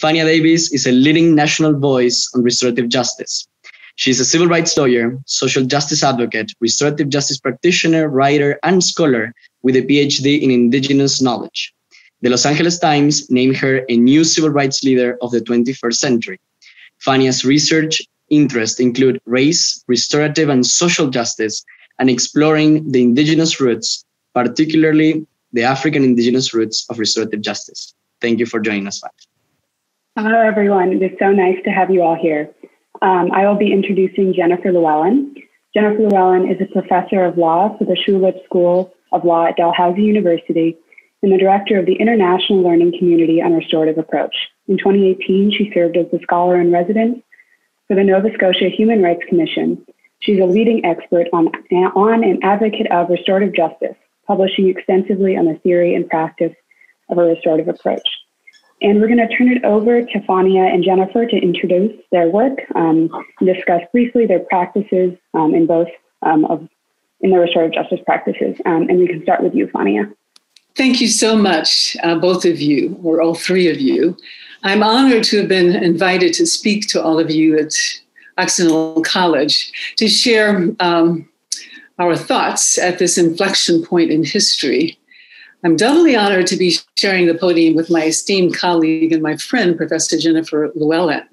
Fania Davis is a leading national voice on restorative justice. She is a civil rights lawyer, social justice advocate, restorative justice practitioner, writer, and scholar with a PhD in Indigenous Knowledge. The Los Angeles Times named her a new civil rights leader of the 21st century. Fania's research interests include race, restorative and social justice, and exploring the indigenous roots, particularly the African indigenous roots of restorative justice. Thank you for joining us, Fania. Hello, everyone. It is so nice to have you all here. I will be introducing Jennifer Llewellyn. Jennifer Llewellyn is a professor of law for the Schulich School of Law at Dalhousie University and the director of the International Learning Community on Restorative Approach. In 2018, she served as the scholar in residence for the Nova Scotia Human Rights Commission. She's a leading expert on and advocate of restorative justice, publishing extensively on the theory and practice of a restorative approach. And we're going to turn it over to Fania and Jennifer to introduce their work and discuss briefly their practices in both in the restorative justice practices. And we can start with you, Fania. Thank you so much, both of you, or all three of you. I'm honored to have been invited to speak to all of you at Occidental College to share our thoughts at this inflection point in history. I'm doubly honored to be sharing the podium with my esteemed colleague and my friend, Professor Jennifer Llewellyn.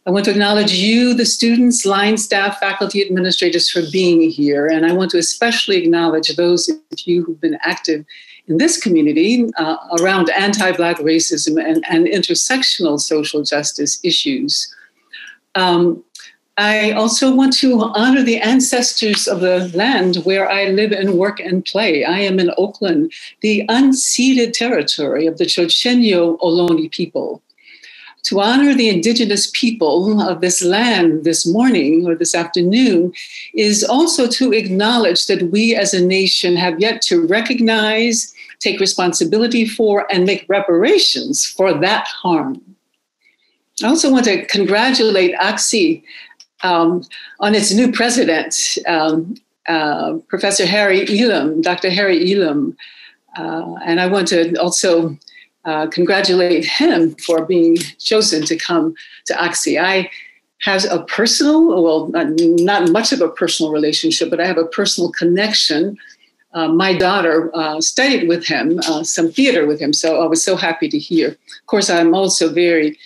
I want to acknowledge you, the students, line staff, faculty, administrators for being here. And I want to especially acknowledge those of you who've been active in this community around anti-Black racism and intersectional social justice issues. I also want to honor the ancestors of the land where I live and work and play. I am in Oakland, the unceded territory of the Chochenyo Ohlone people. To honor the indigenous people of this land this morning or this afternoon is also to acknowledge that we as a nation have yet to recognize, take responsibility for, and make reparations for that harm. I also want to congratulate OXI on its new president, Professor Harry Elam, Dr. Harry Elam. And I want to also congratulate him for being chosen to come to OXI. I have a personal, well, not much of a personal relationship, but I have a personal connection. My daughter studied with him, some theater with him, so I was so happy to hear. Of course, I'm also very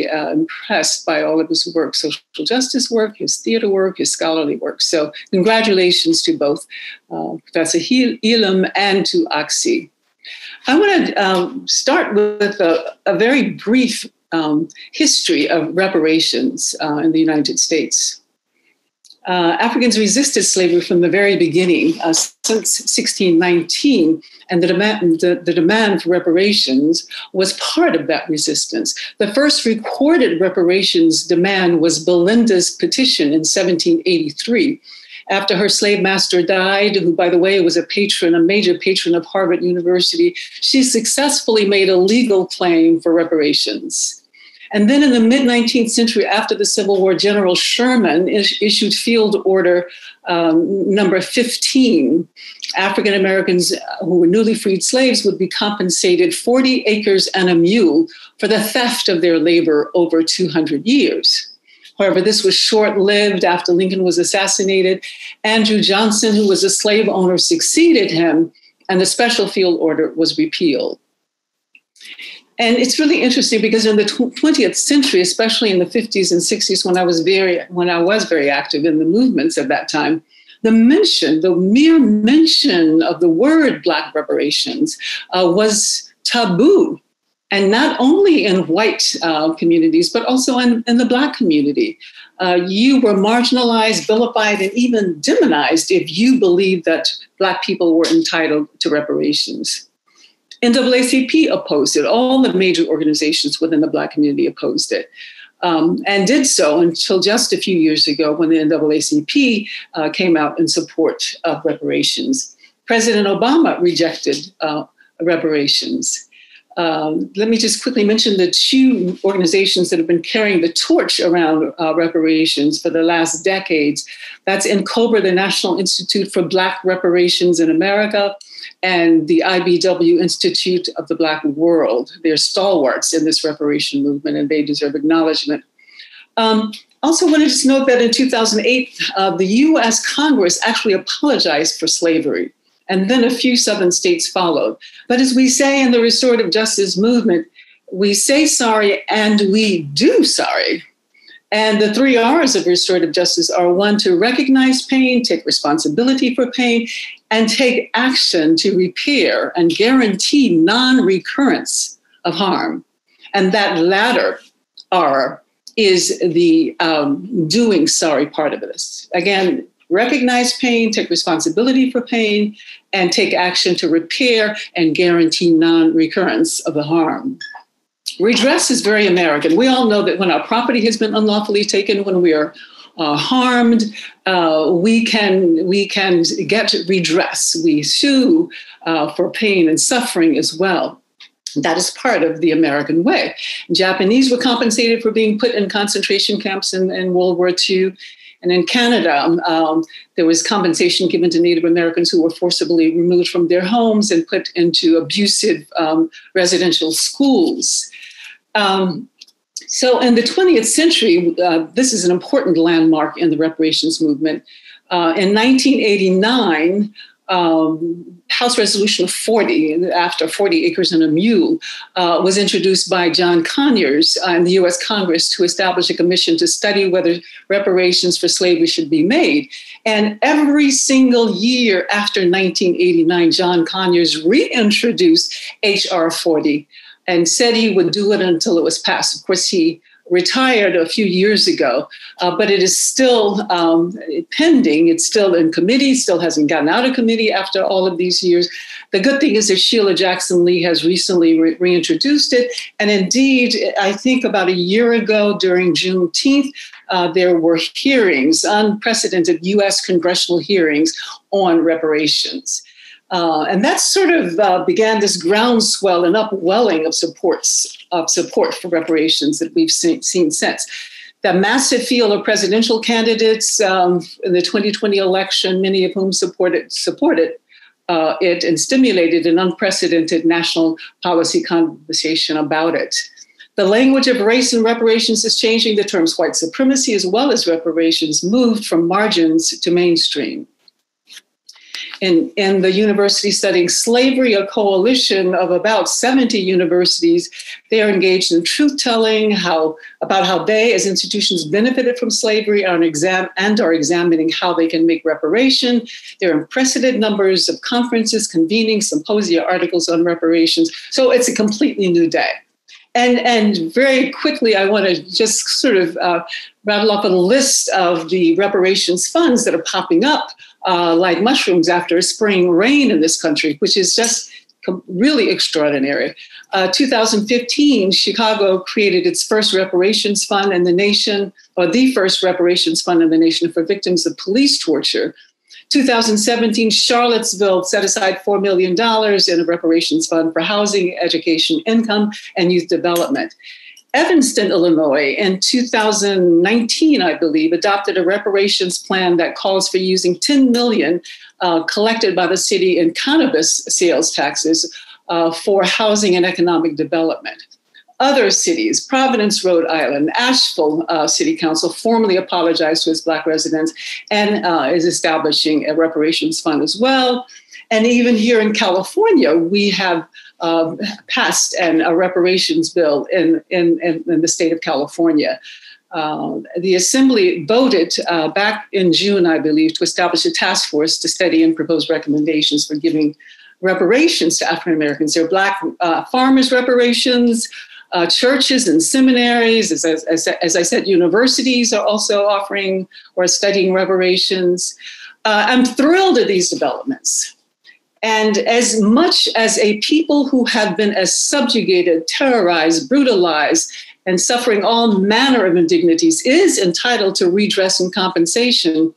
impressed by all of his work, social justice work, his theater work, his scholarly work. So congratulations to both Professor Elam and to OXI. I want to start with a very brief history of reparations in the United States. Africans resisted slavery from the very beginning, since 1619, and the demand for reparations was part of that resistance. The first recorded reparations demand was Belinda's petition in 1783. After her slave master died, who, by the way, was a major patron of Harvard University, she successfully made a legal claim for reparations. And then in the mid-19th century, after the Civil War, General Sherman issued Field Order number 15. African Americans who were newly freed slaves would be compensated 40 acres and a mule for the theft of their labor over 200 years. However, this was short-lived. After Lincoln was assassinated, Andrew Johnson, who was a slave owner, succeeded him, and the Special Field Order was repealed. And it's really interesting because in the 20th century, especially in the 50s and 60s, when I was very active in the movements of that time, the mere mention of the word Black reparations was taboo. And not only in white communities, but also in the Black community. You were marginalized, vilified, and even demonized if you believed that Black people were entitled to reparations. NAACP opposed it. All the major organizations within the Black community opposed it, and did so until just a few years ago when the NAACP came out in support of reparations. President Obama rejected reparations. Let me just quickly mention the two organizations that have been carrying the torch around reparations for the last decades. That's NCOBRA, the National Institute for Black Reparations in America, and the IBW Institute of the Black World. They're stalwarts in this reparation movement, and they deserve acknowledgement. Also wanted to note that in 2008, the US Congress actually apologized for slavery, and then a few Southern states followed. But as we say in the restorative justice movement, we say sorry and we do sorry. And the 3 R's of restorative justice are: 1, to recognize pain, take responsibility for pain, and take action to repair and guarantee non-recurrence of harm. And that latter R is the doing sorry part of this. Again, recognize pain, take responsibility for pain, and take action to repair and guarantee non-recurrence of the harm. Redress is very American. We all know that when our property has been unlawfully taken, when we are harmed, we can get redress. We sue for pain and suffering as well. That is part of the American way. Japanese were compensated for being put in concentration camps in World War II. And in Canada, there was compensation given to Native Americans who were forcibly removed from their homes and put into abusive residential schools. So in the 20th century, this is an important landmark in the reparations movement. In 1989, House Resolution 40, after 40 Acres and a Mule, was introduced by John Conyers in the US Congress to establish a commission to study whether reparations for slavery should be made. And every single year after 1989, John Conyers reintroduced HR 40 and said he would do it until it was passed. Of course, he retired a few years ago, but it is still pending. It's still in committee, still hasn't gotten out of committee after all of these years. The good thing is that Sheila Jackson Lee has recently reintroduced it. And indeed, I think about a year ago during Juneteenth, there were hearings, unprecedented US congressional hearings on reparations. And that sort of began this groundswell and upwelling of support for reparations that we've seen since. The massive field of presidential candidates in the 2020 election, many of whom supported it and stimulated an unprecedented national policy conversation about it. The language of race and reparations is changing. The terms white supremacy as well as reparations moved from margins to mainstream. In the university studying slavery, a coalition of about 70 universities, they are engaged in truth-telling about how they, as institutions, benefited from slavery and are examining how they can make reparation. There are unprecedented numbers of conferences, convening, symposia, articles on reparations. So it's a completely new day. And very quickly, I want to just sort of rattle off a list of the reparations funds that are popping up like mushrooms after a spring rain in this country, which is just really extraordinary. 2015, Chicago created its first reparations fund in the nation, or the first reparations fund in the nation for victims of police torture. 2017, Charlottesville set aside $4 million in a reparations fund for housing, education, income, and youth development. Evanston, Illinois, in 2019, I believe, adopted a reparations plan that calls for using $10 million collected by the city in cannabis sales taxes for housing and economic development. Other cities, Providence, Rhode Island, Asheville City Council formally apologized to its Black residents and is establishing a reparations fund as well. And even here in California, we have passed a reparations bill in the state of California. The Assembly voted back in June, I believe, to establish a task force to study and propose recommendations for giving reparations to African Americans. There are Black farmers' reparations, churches and seminaries, as I said, universities are also offering or studying reparations. I'm thrilled at these developments. And as much as a people who have been as subjugated, terrorized, brutalized, and suffering all manner of indignities is entitled to redress and compensation,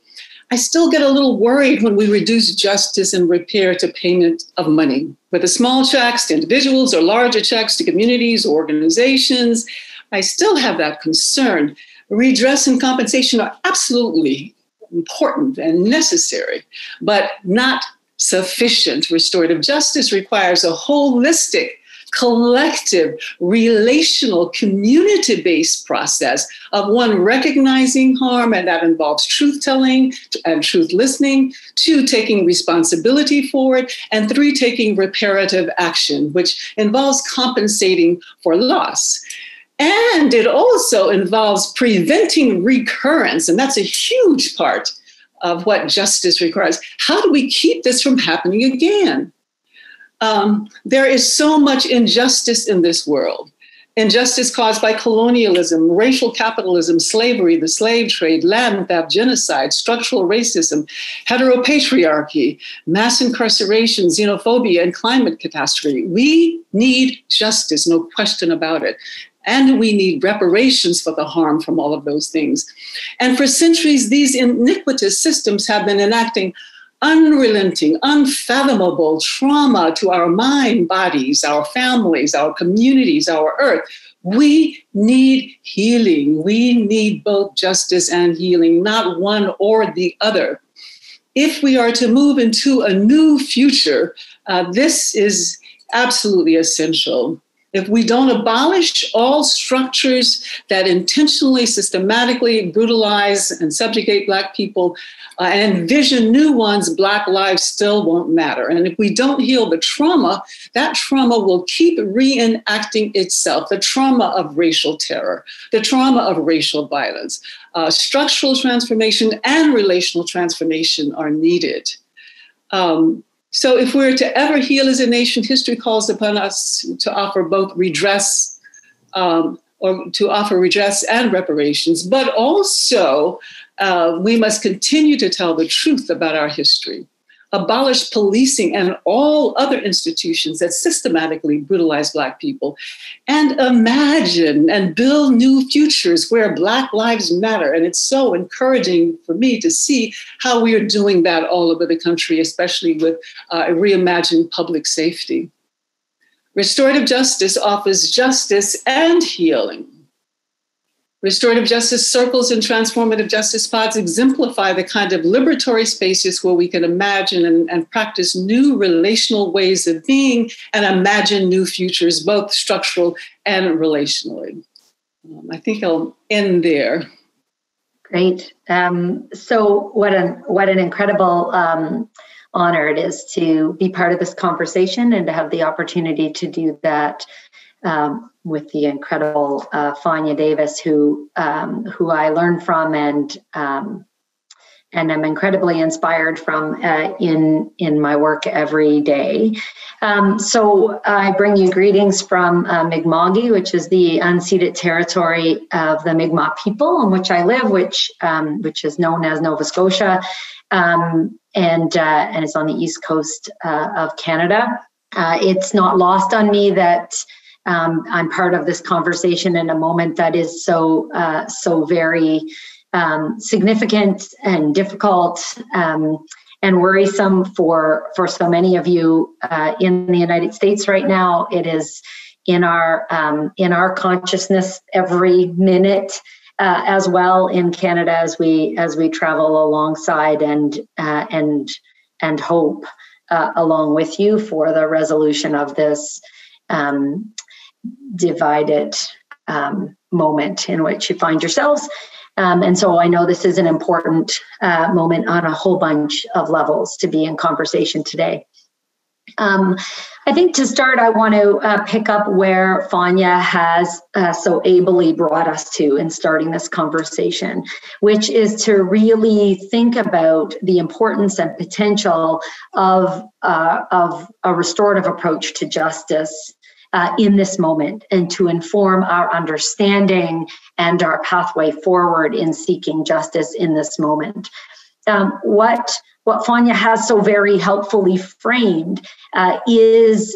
I still get a little worried when we reduce justice and repair to payment of money whether small checks to individuals or larger checks to communities or organizations, I still have that concern. Redress and compensation are absolutely important and necessary, but not sufficient. Restorative justice requires a holistic, collective, relational, community-based process of one, recognizing harm, and that involves truth-telling and truth-listening, 2, taking responsibility for it, and 3, taking reparative action, which involves compensating for loss. And it also involves preventing recurrence, and that's a huge part of what justice requires. How do we keep this from happening again? There is so much injustice in this world. Injustice caused by colonialism, racial capitalism, slavery, the slave trade, land theft, genocide, structural racism, heteropatriarchy, mass incarceration, xenophobia, and climate catastrophe. We need justice, no question about it. And we need reparations for the harm from all of those things. And for centuries, these iniquitous systems have been enacting unrelenting, unfathomable trauma to our mind, bodies, our families, our communities, our earth. We need healing. We need both justice and healing, not one or the other. If we are to move into a new future, this is absolutely essential. If we don't abolish all structures that intentionally, systematically brutalize and subjugate Black people and envision new ones, Black lives still won't matter. And if we don't heal the trauma, that trauma will keep reenacting itself, the trauma of racial terror, the trauma of racial violence. Structural transformation and relational transformation are needed. So if we're to ever heal as a nation, history calls upon us to offer both redress and reparations, but also we must continue to tell the truth about our history, abolish policing and all other institutions that systematically brutalize Black people, and imagine and build new futures where Black lives matter. And it's so encouraging for me to see how we are doing that all over the country, especially with reimagined public safety. Restorative justice offers justice and healing. Restorative justice circles and transformative justice pods exemplify the kind of liberatory spaces where we can imagine and practice new relational ways of being and imagine new futures, both structural and relationally. I think I'll end there. Great. So what an incredible honor it is to be part of this conversation and to have the opportunity to do that with the incredible Fania Davis, who I learned from and I'm incredibly inspired from in my work every day. So I bring you greetings from Mi'kma'ki, which is the unceded territory of the Mi'kmaq people in which I live, which is known as Nova Scotia, and it's on the east coast of Canada. It's not lost on me that I'm part of this conversation in a moment that is so very significant and difficult and worrisome for so many of you in the United States right now. It is in our consciousness every minute, as well in Canada as we travel alongside and hope along with you for the resolution of this divided moment in which you find yourselves. And so I know this is an important moment on a whole bunch of levels to be in conversation today. I think to start, I want to pick up where Fania has so ably brought us to in starting this conversation, which is to really think about the importance and potential of a restorative approach to justice in this moment, and to inform our understanding and our pathway forward in seeking justice in this moment. What Fania has so very helpfully framed is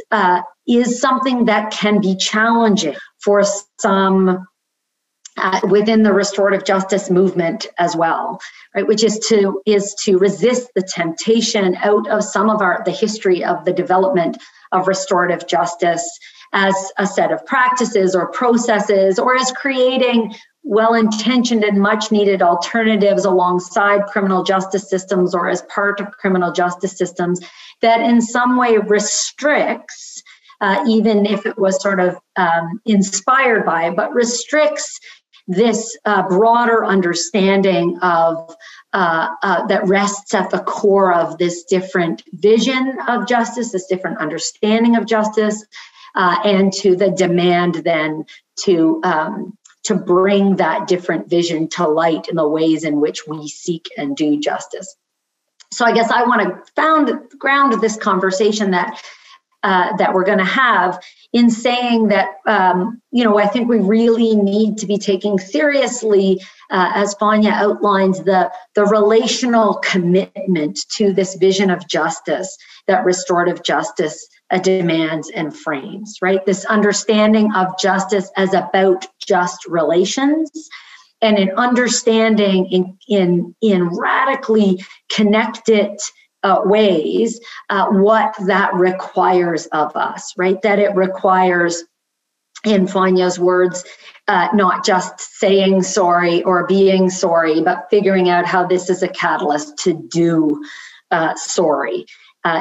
something that can be challenging for some within the restorative justice movement as well, right? Which is to resist the temptation out of some of the history of the development of restorative justice as a set of practices or processes, or as creating well-intentioned and much-needed alternatives alongside criminal justice systems or as part of criminal justice systems that in some way restricts, even if it was sort of inspired by, but restricts this broader understanding of that rests at the core of this different vision of justice, this different understanding of justice, and to the demand then to bring that different vision to light in the ways in which we seek and do justice. So I guess I want to ground this conversation that we're going to have in saying that, I think we really need to be taking seriously, as Fania outlines, the relational commitment to this vision of justice that restorative justice demands and frames, right? This understanding of justice as about just relations, and an understanding in radically connected ways what that requires of us, right? That it requires, in Fania's words, not just saying sorry or being sorry, but figuring out how this is a catalyst to do sorry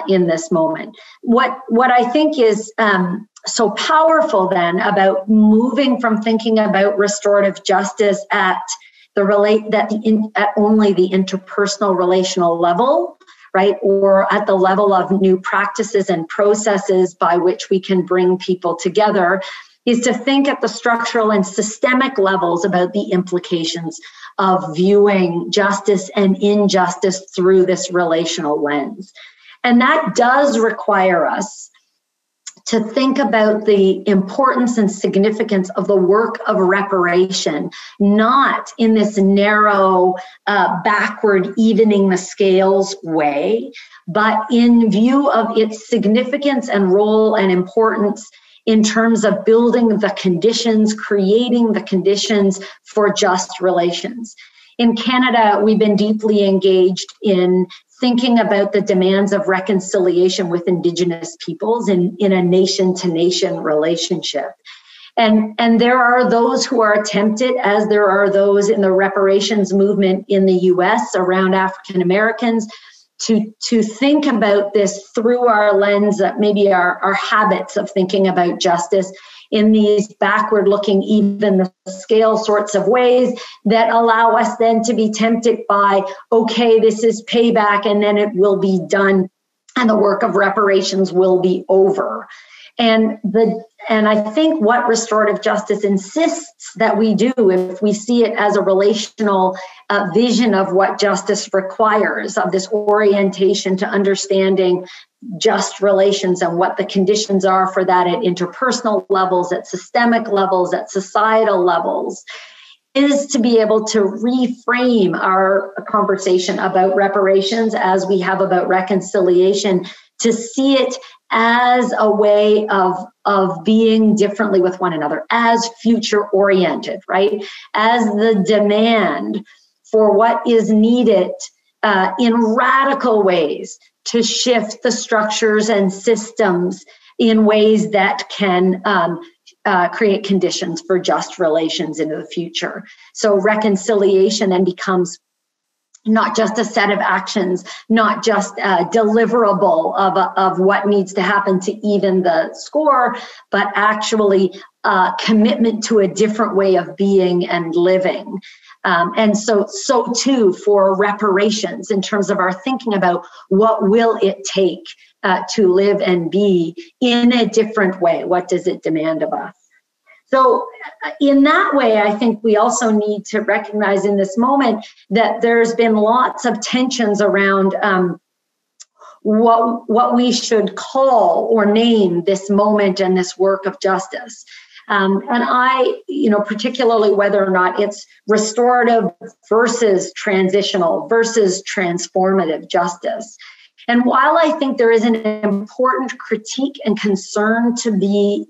in this moment. What I think is so powerful then about moving from thinking about restorative justice at only the interpersonal relational level, right, or at the level of new practices and processes by which we can bring people together, is to think at the structural and systemic levels about the implications of viewing justice and injustice through this relational lens. And that does require us to think about the importance and significance of the work of reparation, not in this narrow, backward, evening the scales way, but in view of its significance and role and importance in terms of building the conditions, creating the conditions for just relations. In Canada, we've been deeply engaged in thinking about the demands of reconciliation with Indigenous peoples in a nation-to-nation relationship. And there are those who are tempted, as there are those in the reparations movement in the US around African Americans, to think about this through our lens, that maybe our habits of thinking about justice in these backward-looking, even the scale sorts of ways that allow us then to be tempted by, okay, this is payback and then it will be done and the work of reparations will be over. And I think what restorative justice insists that we do, if we see it as a relational vision of what justice requires, of this orientation to understanding just relations and what the conditions are for that at interpersonal levels, at systemic levels, at societal levels, is to be able to reframe our conversation about reparations as we have about reconciliation, to see it as a way of being differently with one another, as future oriented, right? As the demand for what is needed in radical ways to shift the structures and systems in ways that can create conditions for just relations into the future. So reconciliation then becomes not just a set of actions, not just a deliverable of what needs to happen to even the score, but actually a commitment to a different way of being and living. And so too for reparations, in terms of our thinking about what will it take to live and be in a different way? What does it demand of us? So in that way, I think we also need to recognize in this moment that there's been lots of tensions around what we should call or name this moment and this work of justice. And I, particularly whether or not it's restorative versus transitional versus transformative justice. And while I think there is an important critique and concern to be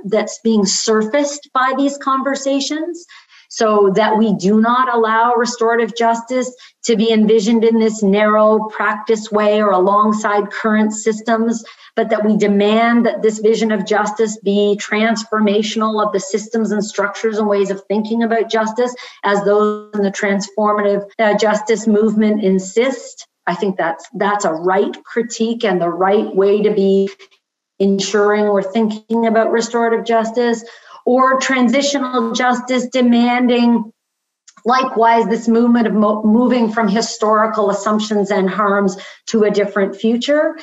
that's being surfaced by these conversations, so that we do not allow restorative justice to be envisioned in this narrow practice way or alongside current systems, but that we demand that this vision of justice be transformational of the systems and structures and ways of thinking about justice as those in the transformative justice movement insist. I think that's a right critique and the right way to be ensuring we're thinking about restorative justice, or transitional justice demanding likewise this movement of moving from historical assumptions and harms to a different future.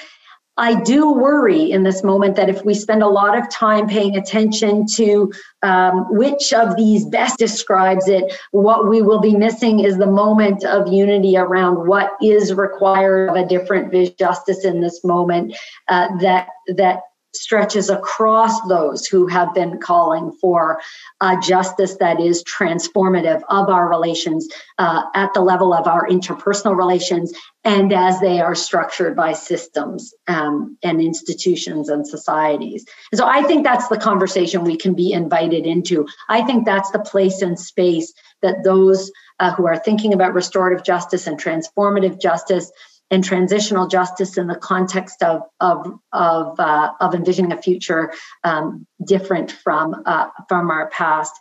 I do worry in this moment that if we spend a lot of time paying attention to which of these best describes it, what we will be missing is the moment of unity around what is required of a different vision of justice in this moment that stretches across those who have been calling for justice that is transformative of our relations at the level of our interpersonal relations and as they are structured by systems and institutions and societies. And so I think that's the conversation we can be invited into. I think that's the place and space that those who are thinking about restorative justice and transformative justice and transitional justice in the context of envisioning a future different from our past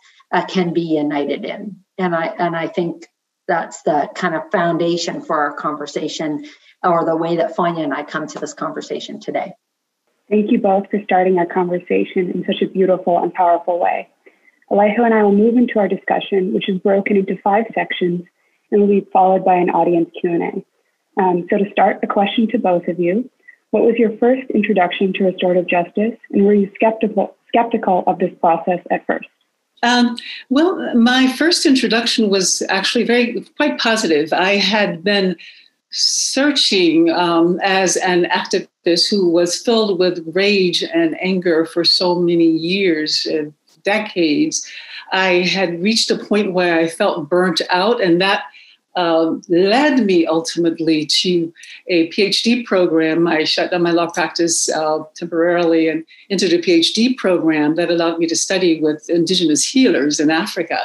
can be united in, and I think that's the kind of foundation for our conversation, or the way that Fania and I come to this conversation today. Thank you both for starting our conversation in such a beautiful and powerful way. Alejo and I will move into our discussion, which is broken into 5 sections and will be followed by an audience Q&A. So to start, a question to both of you. What was your first introduction to restorative justice, and were you skeptical of this process at first? Well, my first introduction was actually quite positive. I had been searching as an activist who was filled with rage and anger for so many years, decades. I had reached a point where I felt burnt out, and that led me ultimately to a PhD program. I shut down my law practice temporarily and entered a PhD program that allowed me to study with Indigenous healers in Africa.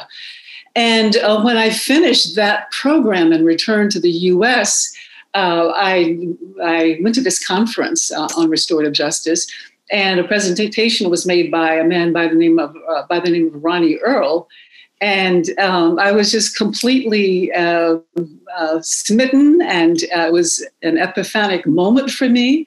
And when I finished that program and returned to the US, I went to this conference on restorative justice, and a presentation was made by a man by the name of Ronnie Earl. And I was just completely smitten, and it was an epiphanic moment for me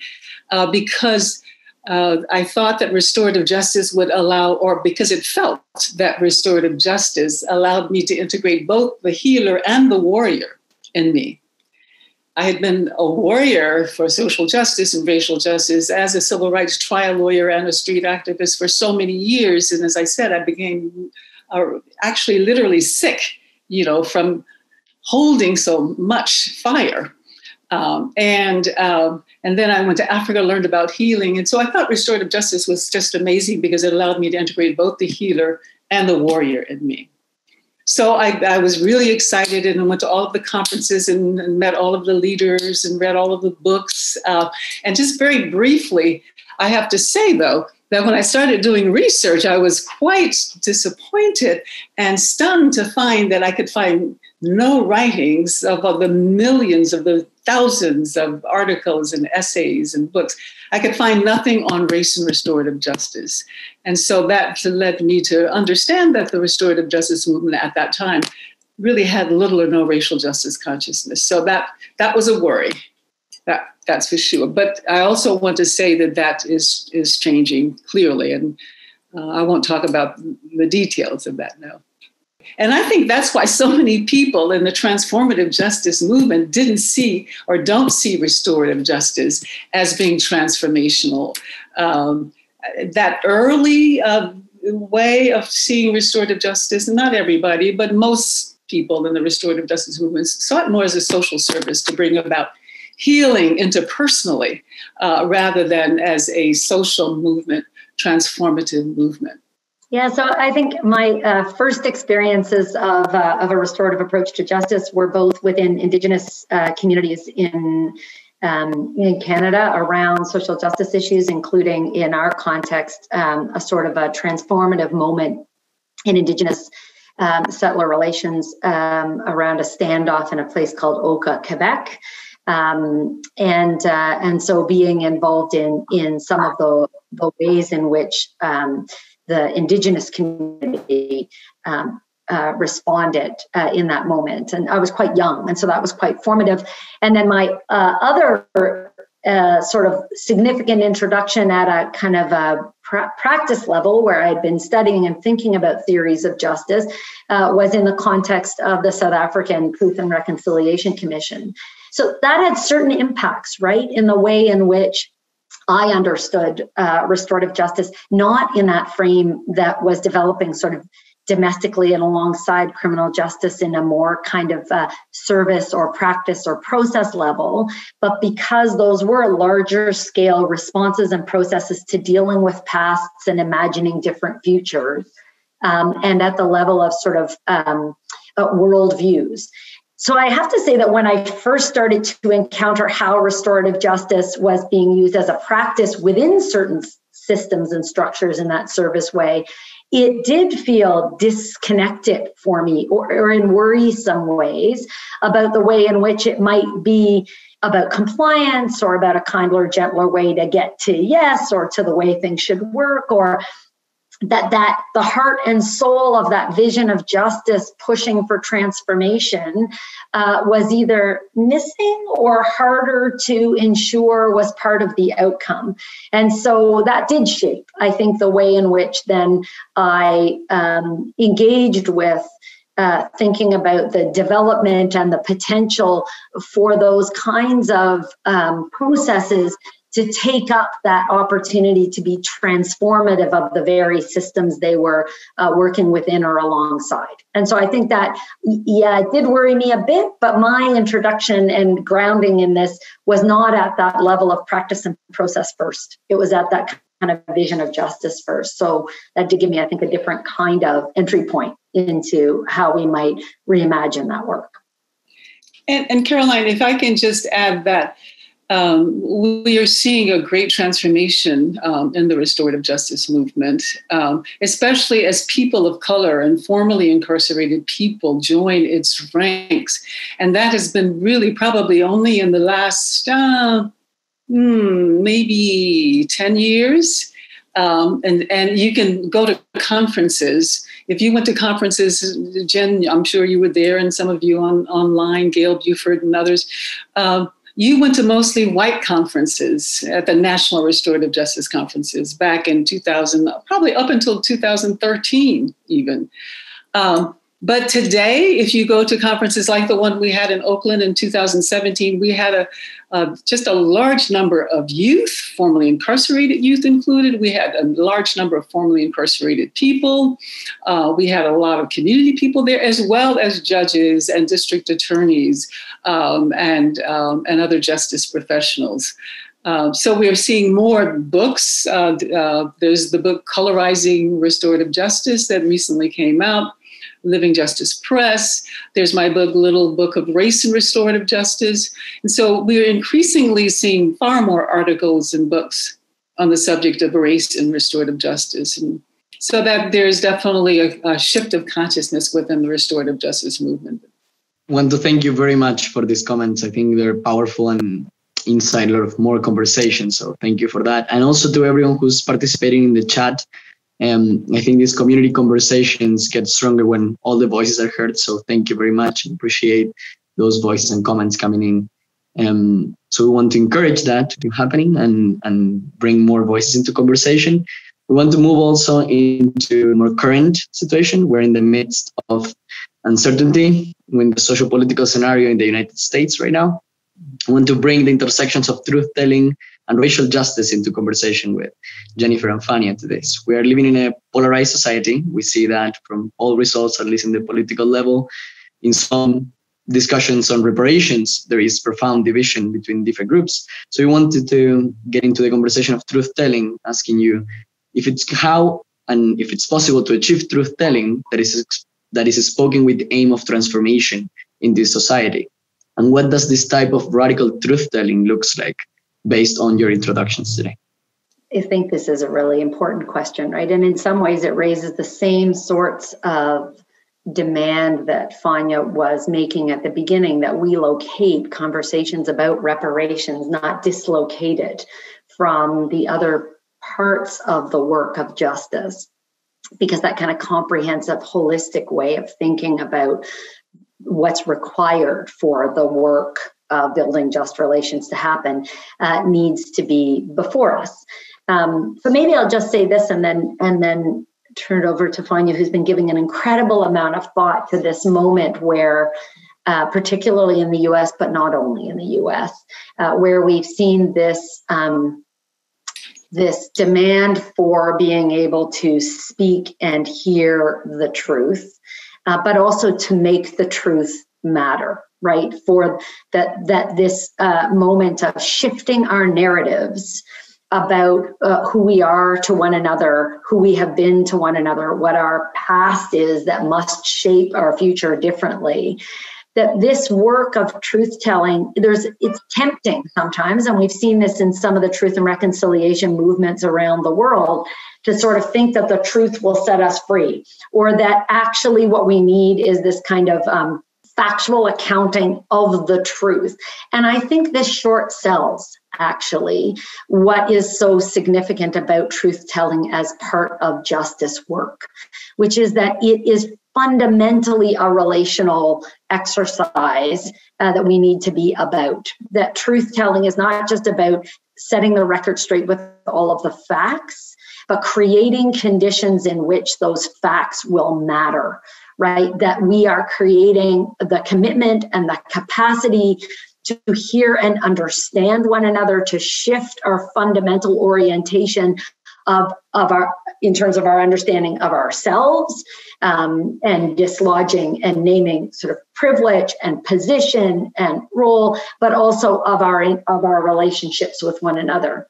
because I thought that restorative justice would allow, or because it felt that restorative justice allowed me to integrate both the healer and the warrior in me. I had been a warrior for social justice and racial justice as a civil rights trial lawyer and a street activist for so many years. And as I said, I became actually literally sick, from holding so much fire. And then I went to Africa, learned about healing. And so I thought restorative justice was just amazing because it allowed me to integrate both the healer and the warrior in me. So I was really excited, and I went to all of the conferences and met all of the leaders and read all of the books. And just very briefly, I have to say, though, that when I started doing research, I was quite disappointed and stunned to find that I could find no writings of the millions, of the thousands of articles and essays and books. I could find nothing on race and restorative justice. And so that led me to understand that the restorative justice movement at that time really had little or no racial justice consciousness. So that was a worry. That's for sure. But I also want to say that is changing clearly. And I won't talk about the details of that now. And I think that's why so many people in the transformative justice movement didn't see or don't see restorative justice as being transformational. That early way of seeing restorative justice, not everybody, but most people in the restorative justice movement saw it more as a social service to bring about healing interpersonally rather than as a social movement, transformative movement. Yeah, so I think my first experiences of a restorative approach to justice were both within Indigenous communities in Canada around social justice issues, including in our context, a sort of a transformative moment in Indigenous settler relations around a standoff in a place called Oka, Quebec. And so being involved in some of the ways in which the Indigenous community responded in that moment. And I was quite young, and so that was quite formative. And then my other sort of significant introduction at a kind of a practice level, where I'd been studying and thinking about theories of justice, was in the context of the South African Truth and Reconciliation Commission. So that had certain impacts, right, in the way in which I understood restorative justice, not in that frame that was developing sort of domestically and alongside criminal justice in a more kind of service or practice or process level, but because those were larger scale responses and processes to dealing with pasts and imagining different futures, and at the level of sort of worldviews. So I have to say that when I first started to encounter how restorative justice was being used as a practice within certain systems and structures in that service way, it did feel disconnected for me, or in worrisome ways, about the way in which it might be about compliance, or about a kinder, gentler way to get to yes, or to the way things should work, or that the heart and soul of that vision of justice pushing for transformation was either missing or harder to ensure was part of the outcome. And so that did shape, I think, the way in which then I engaged with thinking about the development and the potential for those kinds of processes to take up that opportunity to be transformative of the very systems they were working within or alongside. And so I think that, yeah, it did worry me a bit, but my introduction and grounding in this was not at that level of practice and process first. It was at that kind of vision of justice first. So that did give me, I think, a different kind of entry point into how we might reimagine that work. And Caroline, if I can just add that, we are seeing a great transformation in the restorative justice movement, especially as people of color and formerly incarcerated people join its ranks. And that has been really probably only in the last maybe 10 years. And you can go to conferences. If you went to conferences, Jen, I'm sure you were there, and some of you online, Gail Buford and others, you went to mostly white conferences at the National Restorative Justice Conferences back in 2000, probably up until 2013 even. But today, if you go to conferences like the one we had in Oakland in 2017, we had just a large number of youth, formerly incarcerated youth included. We had a large number of formerly incarcerated people. We had a lot of community people there, as well as judges and district attorneys and other justice professionals. So we're seeing more books. There's the book Colorizing Restorative Justice that recently came out. Living Justice Press. There's my book, Little Book of Race and Restorative Justice. And so we're increasingly seeing far more articles and books on the subject of race and restorative justice. And so that there's definitely a shift of consciousness within the restorative justice movement. I want to thank you very much for these comments. I think they're powerful and incite a lot of more conversation. So thank you for that. And also to everyone who's participating in the chat. I think these community conversations get stronger when all the voices are heard. So thank you very much. I appreciate those voices and comments coming in. So we want to encourage that to happening and bring more voices into conversation. We want to move also into a more current situation. We're in the midst of uncertainty in the social-political scenario in the United States right now. We want to bring the intersections of truth-telling and racial justice into conversation with Jennifer and Fania today. So we are living in a polarized society. We see that from all results, at least in the political level. In some discussions on reparations, there is profound division between different groups. So we wanted to get into the conversation of truth-telling, asking you if it's how and if it's possible to achieve truth-telling that is spoken with the aim of transformation in this society. And what does this type of radical truth-telling looks like based on your introductions today? I think this is a really important question, right? And in some ways, it raises the same sorts of demand that Fania was making at the beginning, that we locate conversations about reparations, not dislocate it from the other parts of the work of justice, because that kind of comprehensive, holistic way of thinking about what's required for the work of building just relations to happen needs to be before us. So maybe I'll just say this and then turn it over to Fania, who's been giving an incredible amount of thought to this moment where, particularly in the US, but not only in the US, where we've seen this demand for being able to speak and hear the truth, but also to make the truth matter, right? For that this moment of shifting our narratives about who we are to one another, who we have been to one another, what our past is that must shape our future differently. That this work of truth-telling, it's tempting sometimes, and we've seen this in some of the truth and reconciliation movements around the world, to sort of think that the truth will set us free, or that actually what we need is this kind of factual accounting of the truth. And I think this short sells, actually, what is so significant about truth-telling as part of justice work, which is that it is fundamentally a relational exercise that we need to be about. That truth-telling is not just about setting the record straight with all of the facts, but creating conditions in which those facts will matter, right? That we are creating the commitment and the capacity to hear and understand one another, to shift our fundamental orientation of our, in terms of our understanding of ourselves, and dislodging and naming sort of privilege and position and role, but also of our relationships with one another.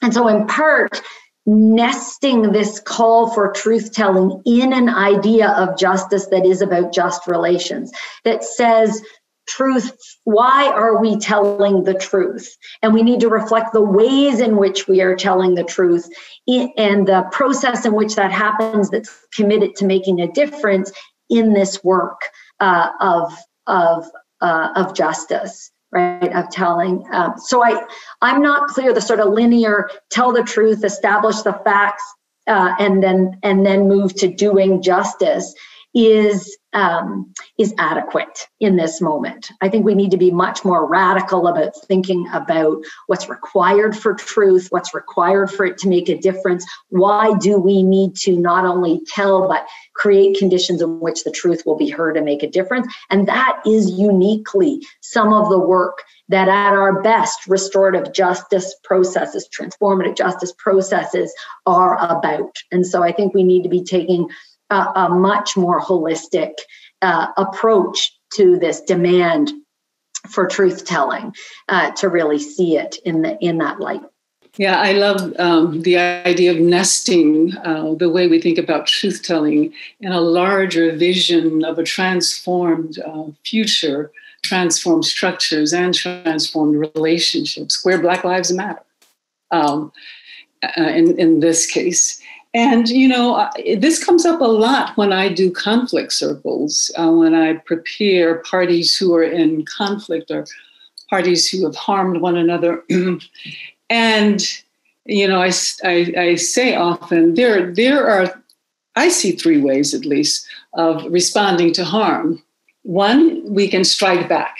And so in part, nesting this call for truth-telling in an idea of justice that is about just relations, that says, truth, why are we telling the truth? And we need to reflect the ways in which we are telling the truth and the process in which that happens that's committed to making a difference in this work of justice, right? Of telling. So I'm not clear the sort of linear tell the truth, establish the facts, and then move to doing justice is adequate in this moment. I think we need to be much more radical about thinking about what's required for truth, what's required for it to make a difference. Why do we need to not only tell, but create conditions in which the truth will be heard and make a difference? And that is uniquely some of the work that at our best restorative justice processes, transformative justice processes are about. And so I think we need to be taking a much more holistic approach to this demand for truth-telling to really see it in that light. Yeah, I love the idea of nesting the way we think about truth-telling in a larger vision of a transformed future, transformed structures, and transformed relationships where Black Lives Matter in this case. And, you know, this comes up a lot when I do conflict circles, when I prepare parties who are in conflict or parties who have harmed one another. And, you know, I say often I see three ways at least of responding to harm. One, we can strike back.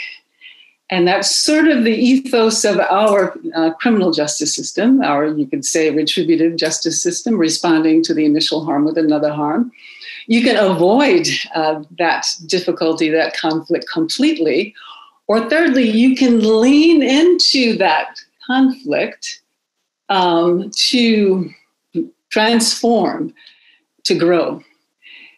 And that's sort of the ethos of our criminal justice system, our, you could say, retributive justice system, responding to the initial harm with another harm. You can avoid that difficulty, that conflict completely. Or thirdly, you can lean into that conflict to transform, to grow.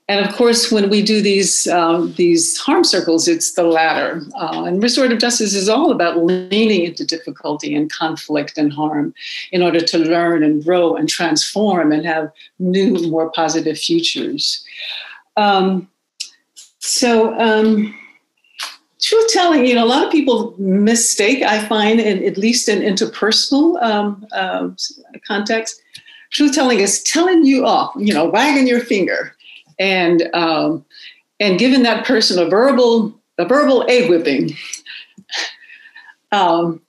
And of course, when we do these harm circles, it's the latter. And restorative justice is all about leaning into difficulty and conflict and harm in order to learn and grow and transform and have new, more positive futures. Truth-telling, you know, a lot of people mistake, I find, at least in interpersonal context, truth-telling is telling you off, you know, wagging your finger. And and given that person a verbal egg whipping. And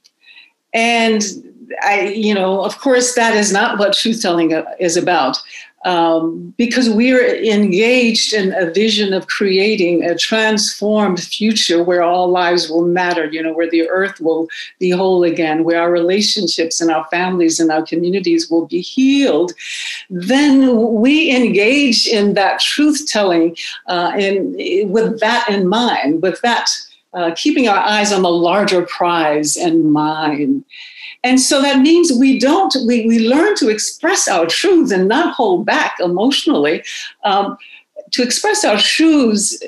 of course, that is not what truth telling is about, because we are engaged in a vision of creating a transformed future where all lives will matter, where the earth will be whole again, where our relationships and our families and our communities will be healed. Then we engage in that truth telling with that in mind, with that keeping our eyes on the larger prize in mind. And so that means we learn to express our truths and not hold back emotionally, to express our truths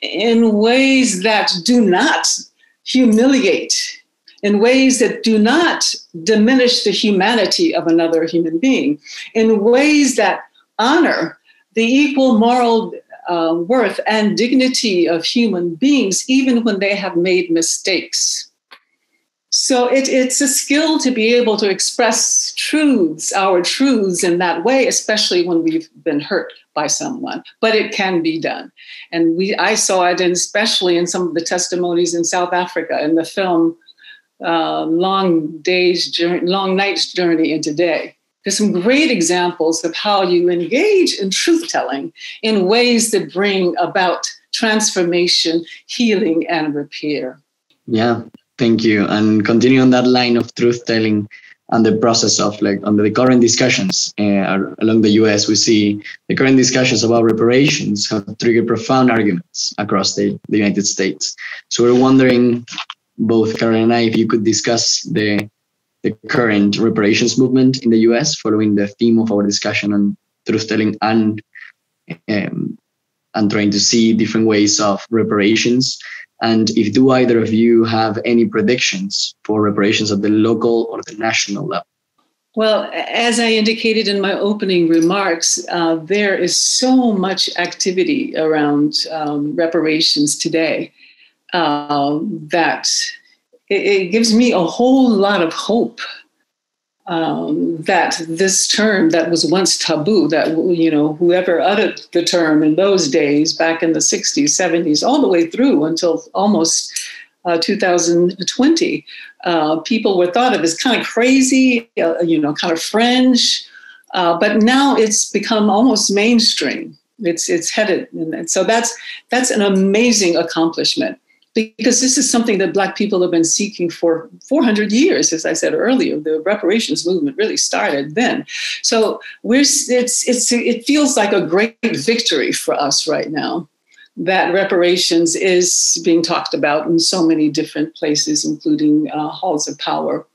in ways that do not humiliate, in ways that do not diminish the humanity of another human being, in ways that honor the equal moral worth and dignity of human beings, even when they have made mistakes. So it's a skill to be able to express our truths in that way, especially when we've been hurt by someone. But it can be done. And I saw it, and especially in some of the testimonies in South Africa in the film Long Night's Journey into Day. There's some great examples of how you engage in truth-telling in ways that bring about transformation, healing, and repair. Yeah. Thank you. And continue on that line of truth-telling and the process of under the current discussions along the US, we see the current discussions about reparations have triggered profound arguments across the United States. So we're wondering, both Karen and I, if you could discuss the current reparations movement in the US following the theme of our discussion on truth-telling and trying to see different ways of reparations. And if do either of you have any predictions for reparations at the local or the national level? Well, as I indicated in my opening remarks, there is so much activity around reparations today that it gives me a whole lot of hope that this term that was once taboo, that, whoever uttered the term in those days, back in the 60s, 70s, all the way through until almost 2020, people were thought of as kind of crazy, kind of fringe, but now it's become almost mainstream. It's headed, and so that's an amazing accomplishment. Because this is something that Black people have been seeking for 400 years, as I said earlier. The reparations movement really started then. So it feels like a great victory for us right now that reparations is being talked about in so many different places, including halls of power.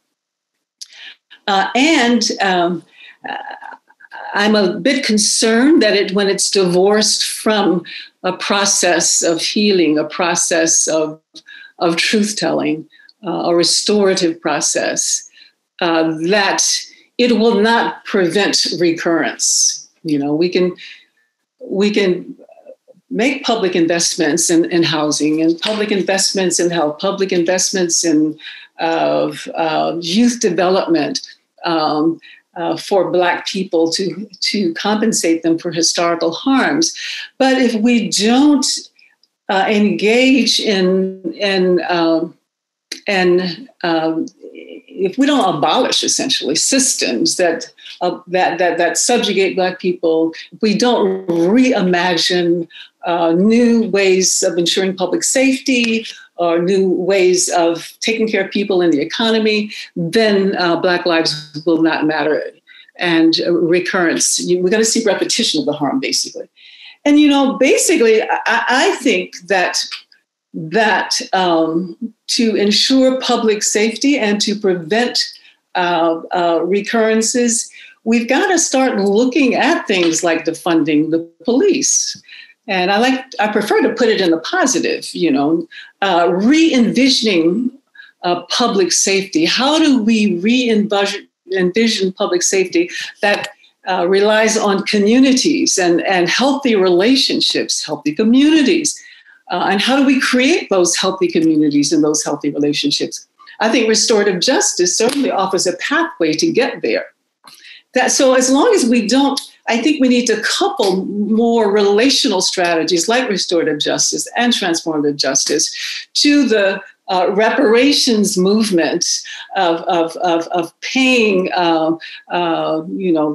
I'm a bit concerned that when it's divorced from a process of healing, a process of truth-telling, a restorative process, that it will not prevent recurrence. We can make public investments in housing and public investments in health, public investments in youth development, for Black people to compensate them for historical harms. But if we don't engage if we don't abolish essentially systems that subjugate Black people, if we don't reimagine new ways of ensuring public safety or new ways of taking care of people in the economy, then Black lives will not matter. And recurrence, we're going to see repetition of the harm, basically. And, basically, I think that to ensure public safety and to prevent recurrences, we've got to start looking at things like defunding the police. And I prefer to put it in the positive, re-envisioning public safety. How do we re-envision public safety that relies on communities and healthy relationships, healthy communities? And how do we create those healthy communities and those healthy relationships? I think restorative justice certainly offers a pathway to get there. So as long as we don't, I think we need to couple more relational strategies like restorative justice and transformative justice to the reparations movement of paying,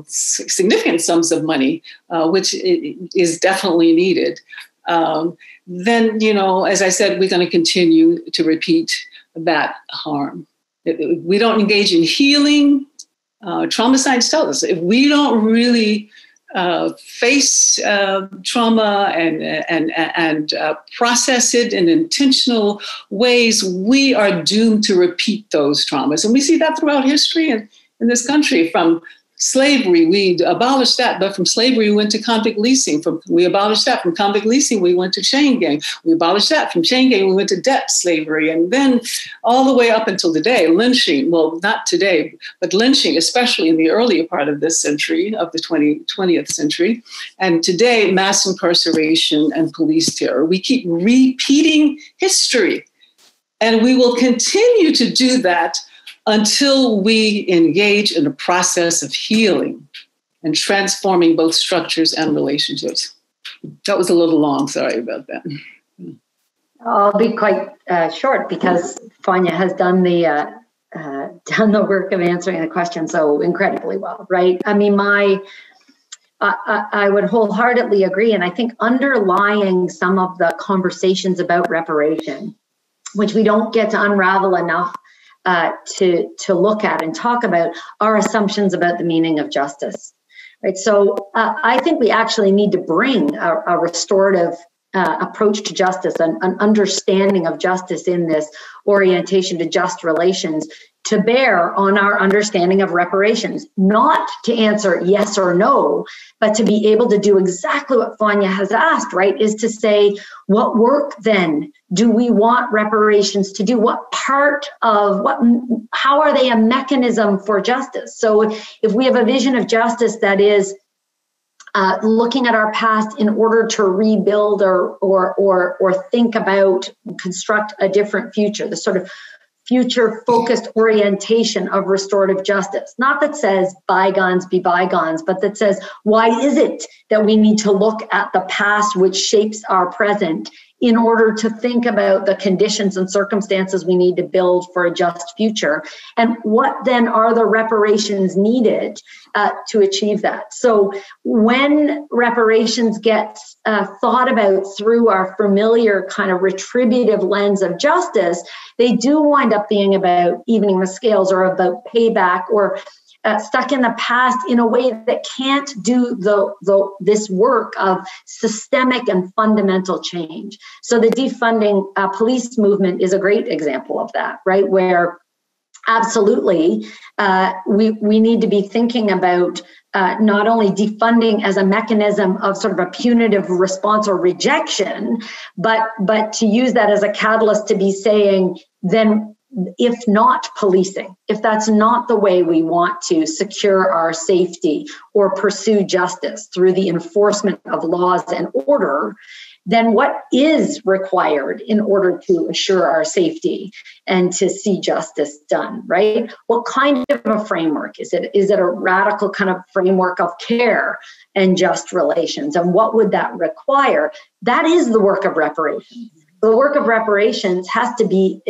significant sums of money, which is definitely needed. Then, as I said, we're going to continue to repeat that harm. If we don't engage in healing. Trauma science tells us if we don't really face trauma and process it in intentional ways, we are doomed to repeat those traumas. And we see that throughout history in this country. From slavery, we abolished that, but from slavery, we went to convict leasing. We abolished that. From convict leasing, we went to chain gang. We abolished that. From chain gang, we went to debt slavery. And then all the way up until today, lynching, well, not today, but lynching, especially in the earlier part of this century, of the 20th century. And today, mass incarceration and police terror. We keep repeating history. And we will continue to do that until we engage in a process of healing and transforming both structures and relationships. That was a little long, sorry about that. I'll be quite short because Fania has done the work of answering the question so incredibly well, right? I mean, I would wholeheartedly agree, and I think underlying some of the conversations about reparation, which we don't get to unravel enough to look at and talk about, are assumptions about the meaning of justice, right? So I think we actually need to bring a restorative approach to justice, an understanding of justice in this orientation to just relations, to bear on our understanding of reparations, not to answer yes or no, but to be able to do exactly what Fania has asked, right? Is to say, what work then do we want reparations to do? What part of how are they a mechanism for justice? So if we have a vision of justice that is looking at our past in order to rebuild or think about, construct a different future, the sort of future-focused orientation of restorative justice. Not that says bygones be bygones, but that says, why is it that we need to look at the past which shapes our present in order to think about the conditions and circumstances we need to build for a just future? And what then are the reparations needed to achieve that? So when reparations get thought about through our familiar kind of retributive lens of justice, they do wind up being about evening the scales or about payback or stuck in the past in a way that can't do this work of systemic and fundamental change. So the defunding police movement is a great example of that, right? Where absolutely we need to be thinking about not only defunding as a mechanism of sort of a punitive response or rejection, but to use that as a catalyst to be saying, then if not policing, if that's not the way we want to secure our safety or pursue justice through the enforcement of laws and order, then what is required in order to assure our safety and to see justice done, right? What kind of a framework is it? Is it a radical kind of framework of care and just relations? And what would that require? That is the work of reparations. The work of reparations has to be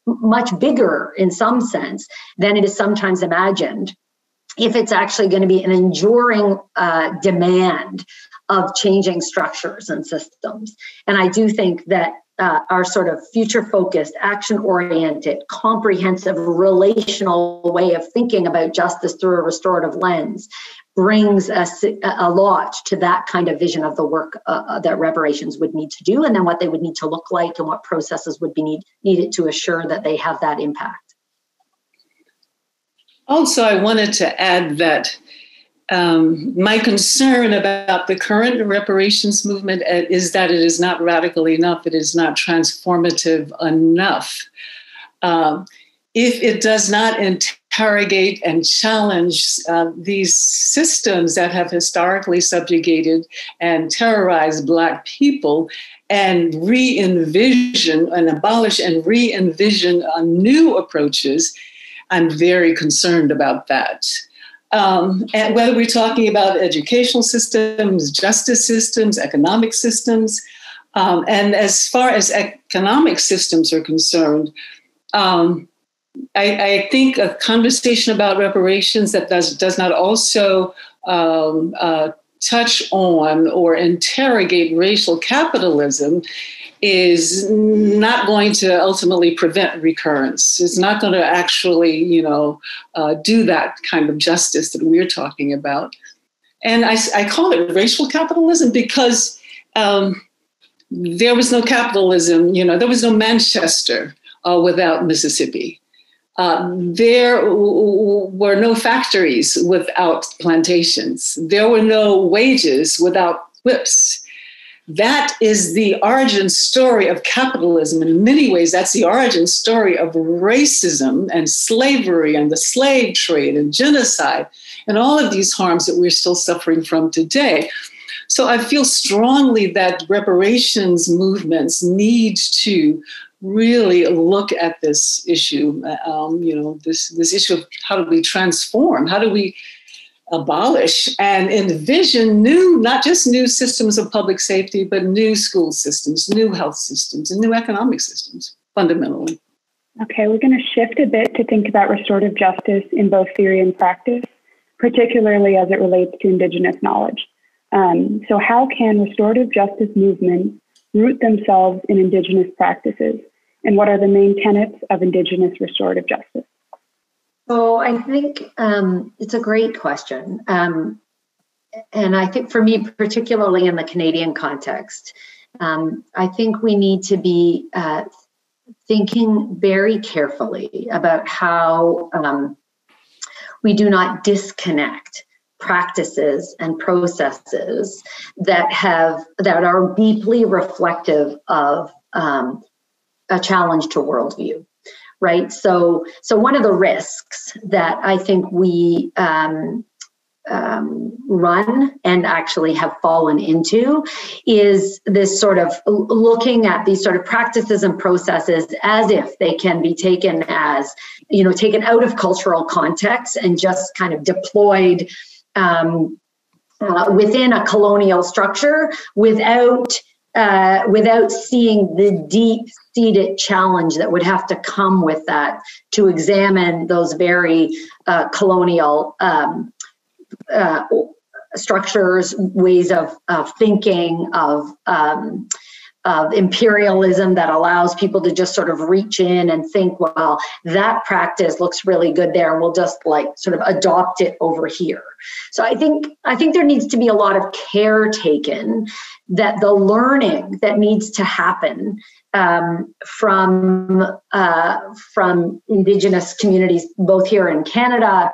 much bigger in some sense than it is sometimes imagined, if it's actually going to be an enduring demand of changing structures and systems. And I do think that our sort of future-focused, action-oriented, comprehensive, relational way of thinking about justice through a restorative lens brings a lot to that kind of vision of the work that reparations would need to do, and then what they would need to look like and what processes would be needed to assure that they have that impact. Also, I wanted to add that my concern about the current reparations movement is that it is not radical enough, it is not transformative enough. If it does not interrogate and challenge these systems that have historically subjugated and terrorized Black people and re-envision and abolish and re-envision new approaches, I'm very concerned about that. And whether we're talking about educational systems, justice systems, economic systems, and as far as economic systems are concerned, I think a conversation about reparations that does not also touch on or interrogate racial capitalism is not going to ultimately prevent recurrence. It's not going to actually, do that kind of justice that we're talking about. And I call it racial capitalism because there was no capitalism, there was no Manchester without Mississippi. There were no factories without plantations. There were no wages without whips. That is the origin story of capitalism. In many ways, that's the origin story of racism and slavery and the slave trade and genocide and all of these harms that we're still suffering from today. So I feel strongly that reparations movements need to really look at this issue, this issue of how do we transform, how do we abolish and envision not just new systems of public safety, but new school systems, new health systems, and new economic systems, fundamentally. Okay, we're going to shift a bit to think about restorative justice in both theory and practice, particularly as it relates to Indigenous knowledge. So how can restorative justice movements root themselves in Indigenous practices? And what are the main tenets of Indigenous restorative justice? So I think it's a great question. And I think for me, particularly in the Canadian context, I think we need to be thinking very carefully about how we do not disconnect practices and processes that are deeply reflective of a challenge to worldview. Right. So one of the risks that I think we run and actually have fallen into is this sort of looking at these sort of practices and processes as if they can be taken as, taken out of cultural context and just kind of deployed within a colonial structure without seeing the deep-seated challenge that would have to come with that to examine those very colonial structures, ways of thinking, of imperialism that allows people to just sort of reach in and think, well, that practice looks really good there, and we'll just sort of adopt it over here. So I think there needs to be a lot of care taken that the learning that needs to happen from Indigenous communities, both here in Canada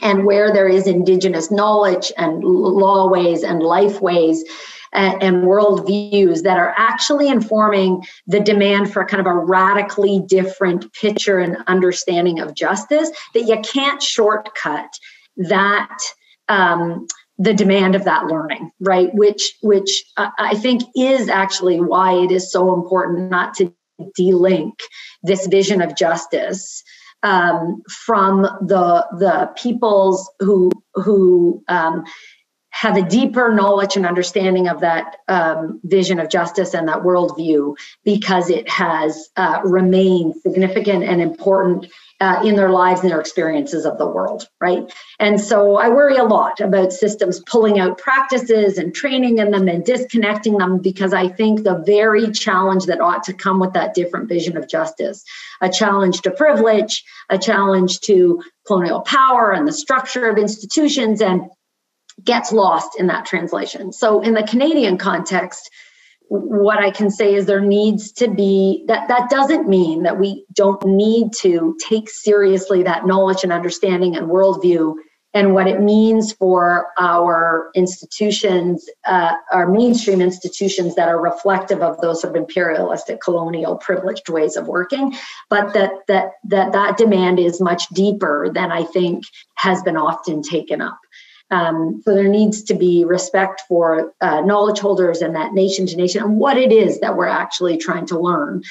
and where there is Indigenous knowledge and law ways and life ways and worldviews that are actually informing the demand for kind of a radically different picture and understanding of justice, that you can't shortcut that the demand of that learning, right? Which I think is actually why it is so important not to delink this vision of justice from the peoples who have a deeper knowledge and understanding of that vision of justice and that worldview, because it has remained significant and important in their lives and their experiences of the world, right? And so I worry a lot about systems pulling out practices and training in them and disconnecting them, because I think the very challenge that ought to come with that different vision of justice, a challenge to privilege, a challenge to colonial power and the structure of institutions, and gets lost in that translation. So in the Canadian context, what I can say is there needs to be, that doesn't mean that we don't need to take seriously that knowledge and understanding and worldview and what it means for our institutions, our mainstream institutions that are reflective of those sort of imperialistic, colonial, privileged ways of working, but that demand is much deeper than I think has been often taken up. So there needs to be respect for knowledge holders and that nation to nation and what it is that we're actually trying to learn.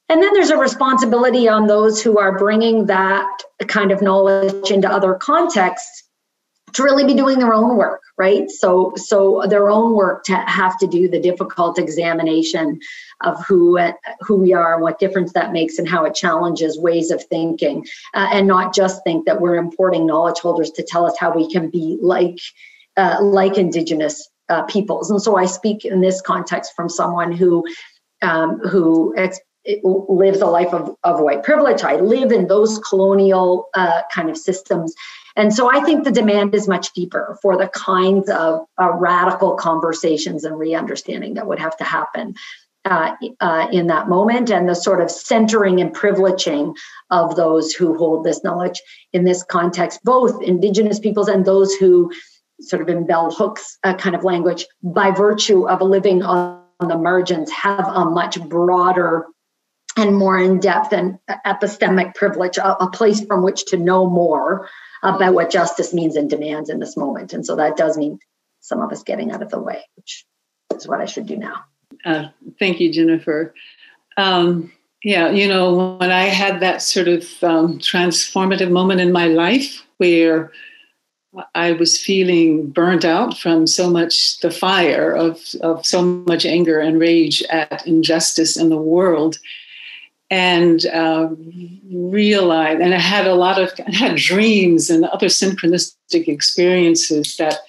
And then there's a responsibility on those who are bringing that kind of knowledge into other contexts to really be doing their own work, right? So their own work to have to do the difficult examination of who we are and what difference that makes and how it challenges ways of thinking, and not just think that we're importing knowledge holders to tell us how we can be like Indigenous peoples. And so I speak in this context from someone who lives a life of white privilege. I live in those colonial kind of systems. And so I think the demand is much deeper for the kinds of radical conversations and re-understanding that would have to happen in that moment, and the sort of centering and privileging of those who hold this knowledge in this context, both Indigenous peoples and those who sort of in bell hooks kind of language, by virtue of living on the margins, have a much broader and more in-depth and epistemic privilege, a place from which to know more about what justice means and demands in this moment. And so that does mean some of us getting out of the way, which is what I should do now. Thank you, Jennifer. When I had that sort of transformative moment in my life where I was feeling burnt out from so much the fire of so much anger and rage at injustice in the world, and realized, and I had dreams and other synchronistic experiences that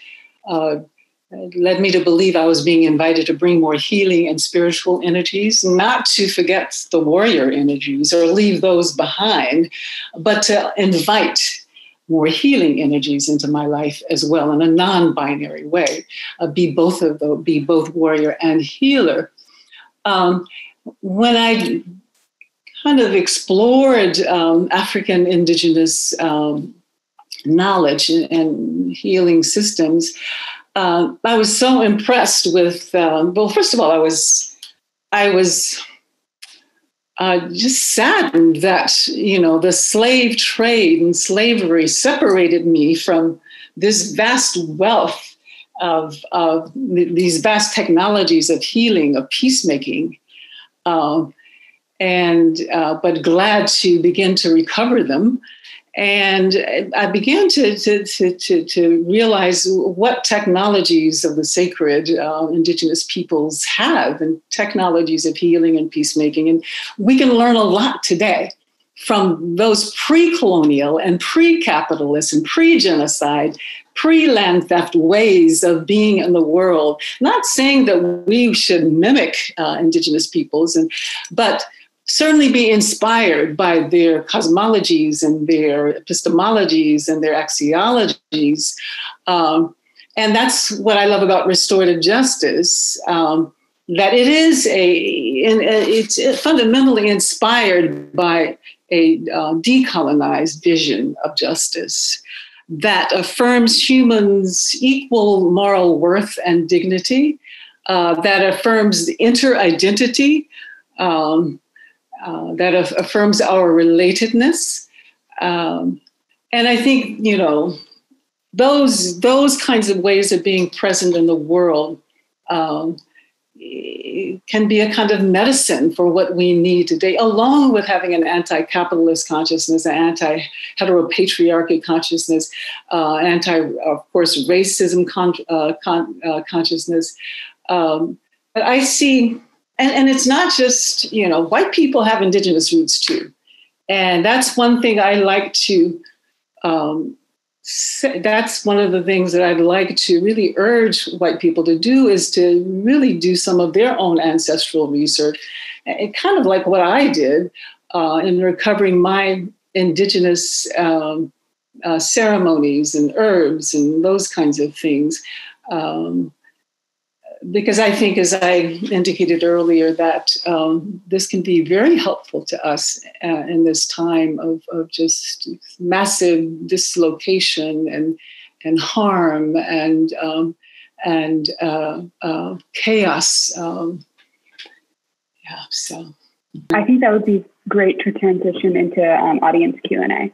led me to believe I was being invited to bring more healing and spiritual energies, not to forget the warrior energies or leave those behind, but to invite more healing energies into my life as well in a non-binary way, be both warrior and healer. When I kind of explored African Indigenous knowledge and healing systems, I was so impressed with, first of all, I was just saddened that, the slave trade and slavery separated me from this vast wealth of these vast technologies of healing, of peacemaking, but glad to begin to recover them. And I began to realize what technologies of the sacred Indigenous peoples have, and technologies of healing and peacemaking. And we can learn a lot today from those pre-colonial and pre-capitalist and pre-genocide, pre-land theft ways of being in the world. Not saying that we should mimic Indigenous peoples, but certainly be inspired by their cosmologies and their epistemologies and their axiologies. And that's what I love about restorative justice, that it's fundamentally inspired by a decolonized vision of justice that affirms humans' equal moral worth and dignity, that affirms the inter-identity, that affirms our relatedness. And I think, those kinds of ways of being present in the world can be a kind of medicine for what we need today, along with having an anti-capitalist consciousness, an anti-heteropatriarchy consciousness, of course, racism consciousness. But I see, and it's not just, white people have Indigenous roots too. And that's one thing I like to, that's one of the things that I'd like to really urge white people to do, is to really do some of their own ancestral research. And kind of like what I did in recovering my Indigenous ceremonies and herbs and those kinds of things. Because I think, as I indicated earlier, that this can be very helpful to us in this time of just massive dislocation and harm and chaos. So I think that would be great to transition into audience Q&A.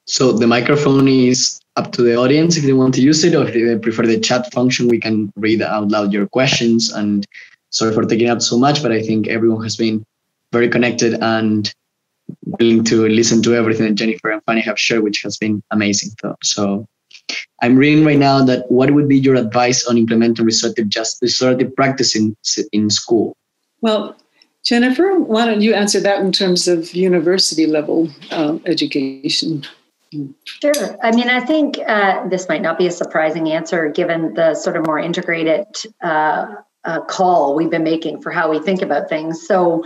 So the microphone is up to the audience if they want to use it, or if they prefer the chat function, we can read out loud your questions. And sorry for taking up so much, but I think everyone has been very connected and willing to listen to everything that Jennifer and Fania have shared, which has been amazing. So I'm reading right now that what would be your advice on implementing restorative practice in school? Well, Jennifer, why don't you answer that in terms of university level education? Sure. I mean, I think this might not be a surprising answer given the sort of more integrated call we've been making for how we think about things. So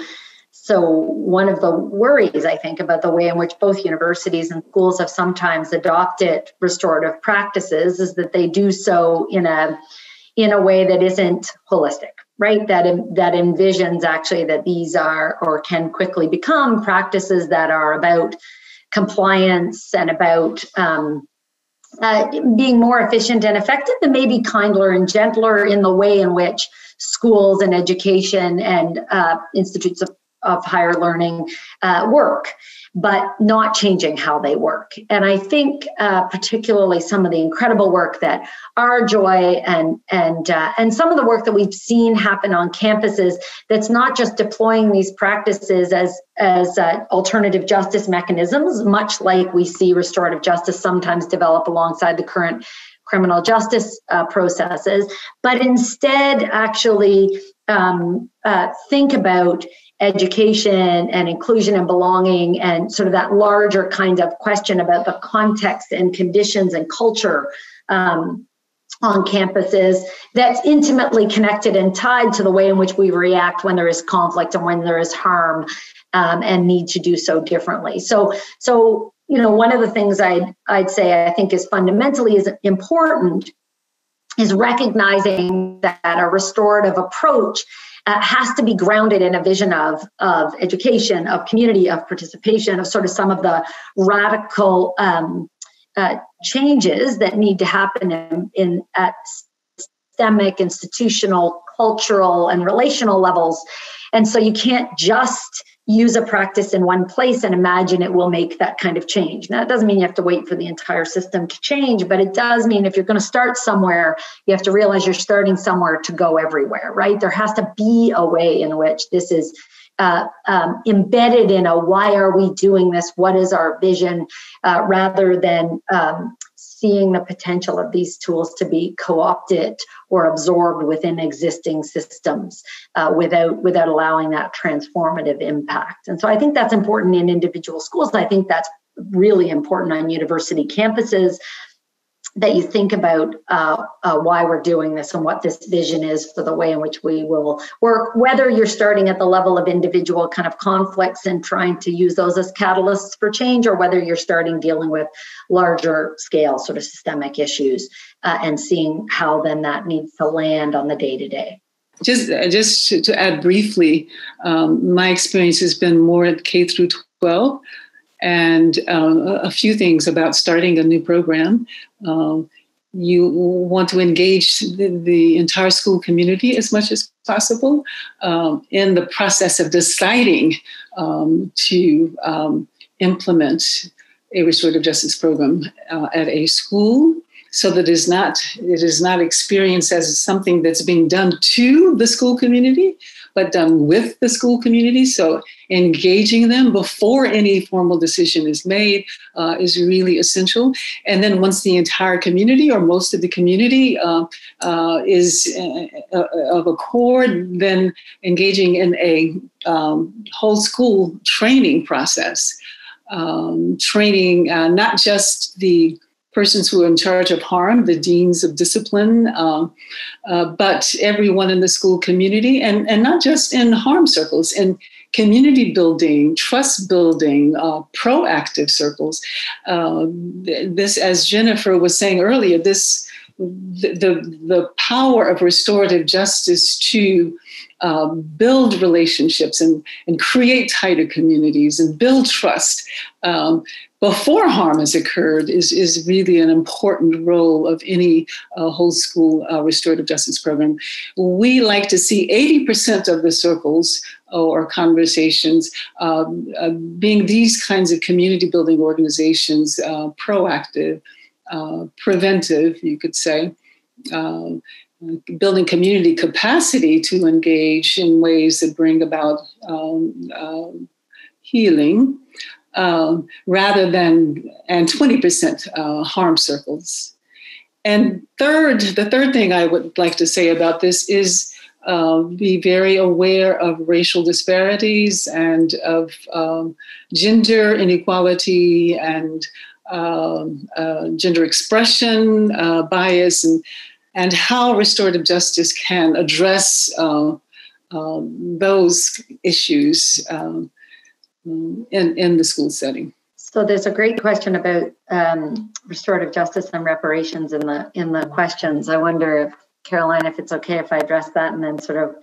one of the worries, I think, about the way in which both universities and schools have sometimes adopted restorative practices is that they do so in a way that isn't holistic, right? That envisions actually that these are or can quickly become practices that are about compliance and about being more efficient and effective, and maybe kinder and gentler in the way in which schools and education and institutes of higher learning work, but not changing how they work. And I think particularly some of the incredible work that our Joy and some of the work that we've seen happen on campuses, that's not just deploying these practices as alternative justice mechanisms, much like we see restorative justice sometimes develop alongside the current criminal justice processes, but instead actually think about education and inclusion and belonging and sort of that larger kind of question about the context and conditions and culture on campuses that's intimately connected and tied to the way in which we react when there is conflict and when there is harm and need to do so differently. So one of the things I'd say I think is fundamentally is important is recognizing that a restorative approach has to be grounded in a vision of education, of community, of participation, of sort of some of the radical changes that need to happen at systemic, institutional, cultural, and relational levels. And so you can't just use a practice in one place and imagine it will make that kind of change. Now, it doesn't mean you have to wait for the entire system to change, but it does mean if you're going to start somewhere, you have to realize you're starting somewhere to go everywhere, right? There has to be a way in which this is embedded in a why are we doing this? What is our vision? Rather than seeing the potential of these tools to be co-opted or absorbed within existing systems without allowing that transformative impact. And so I think that's important in individual schools. I think that's really important on university campuses, that you think about why we're doing this and what this vision is for the way in which we will work, whether you're starting at the level of individual kind of conflicts and trying to use those as catalysts for change, or whether you're starting dealing with larger scale sort of systemic issues and seeing how then that needs to land on the day-to-day. Just to add briefly, my experience has been more at K through 12. And a few things about starting a new program. You want to engage the entire school community as much as possible in the process of deciding to implement a restorative justice program at a school, so that it is not experienced as something that's being done to the school community, but done with the school community. So engaging them before any formal decision is made is really essential. And then once the entire community or most of the community is of accord, then engaging in a whole school training process, training not just the persons who are in charge of harm, the deans of discipline, but everyone in the school community, and not just in harm circles, in community building, trust building, proactive circles. This, as Jennifer was saying earlier, the power of restorative justice to build relationships and create tighter communities and build trust before harm has occurred is really an important role of any whole school restorative justice program. We like to see 80% of the circles or conversations being these kinds of community building organizations, proactive, preventive, you could say, building community capacity to engage in ways that bring about healing, rather than, and 20% harm circles. And the third thing I would like to say about this is be very aware of racial disparities and of gender inequality and gender expression bias, and how restorative justice can address those issues in the school setting. So there's a great question about restorative justice and reparations in the questions. I wonder if, Caroline, if it's okay if I address that and then sort of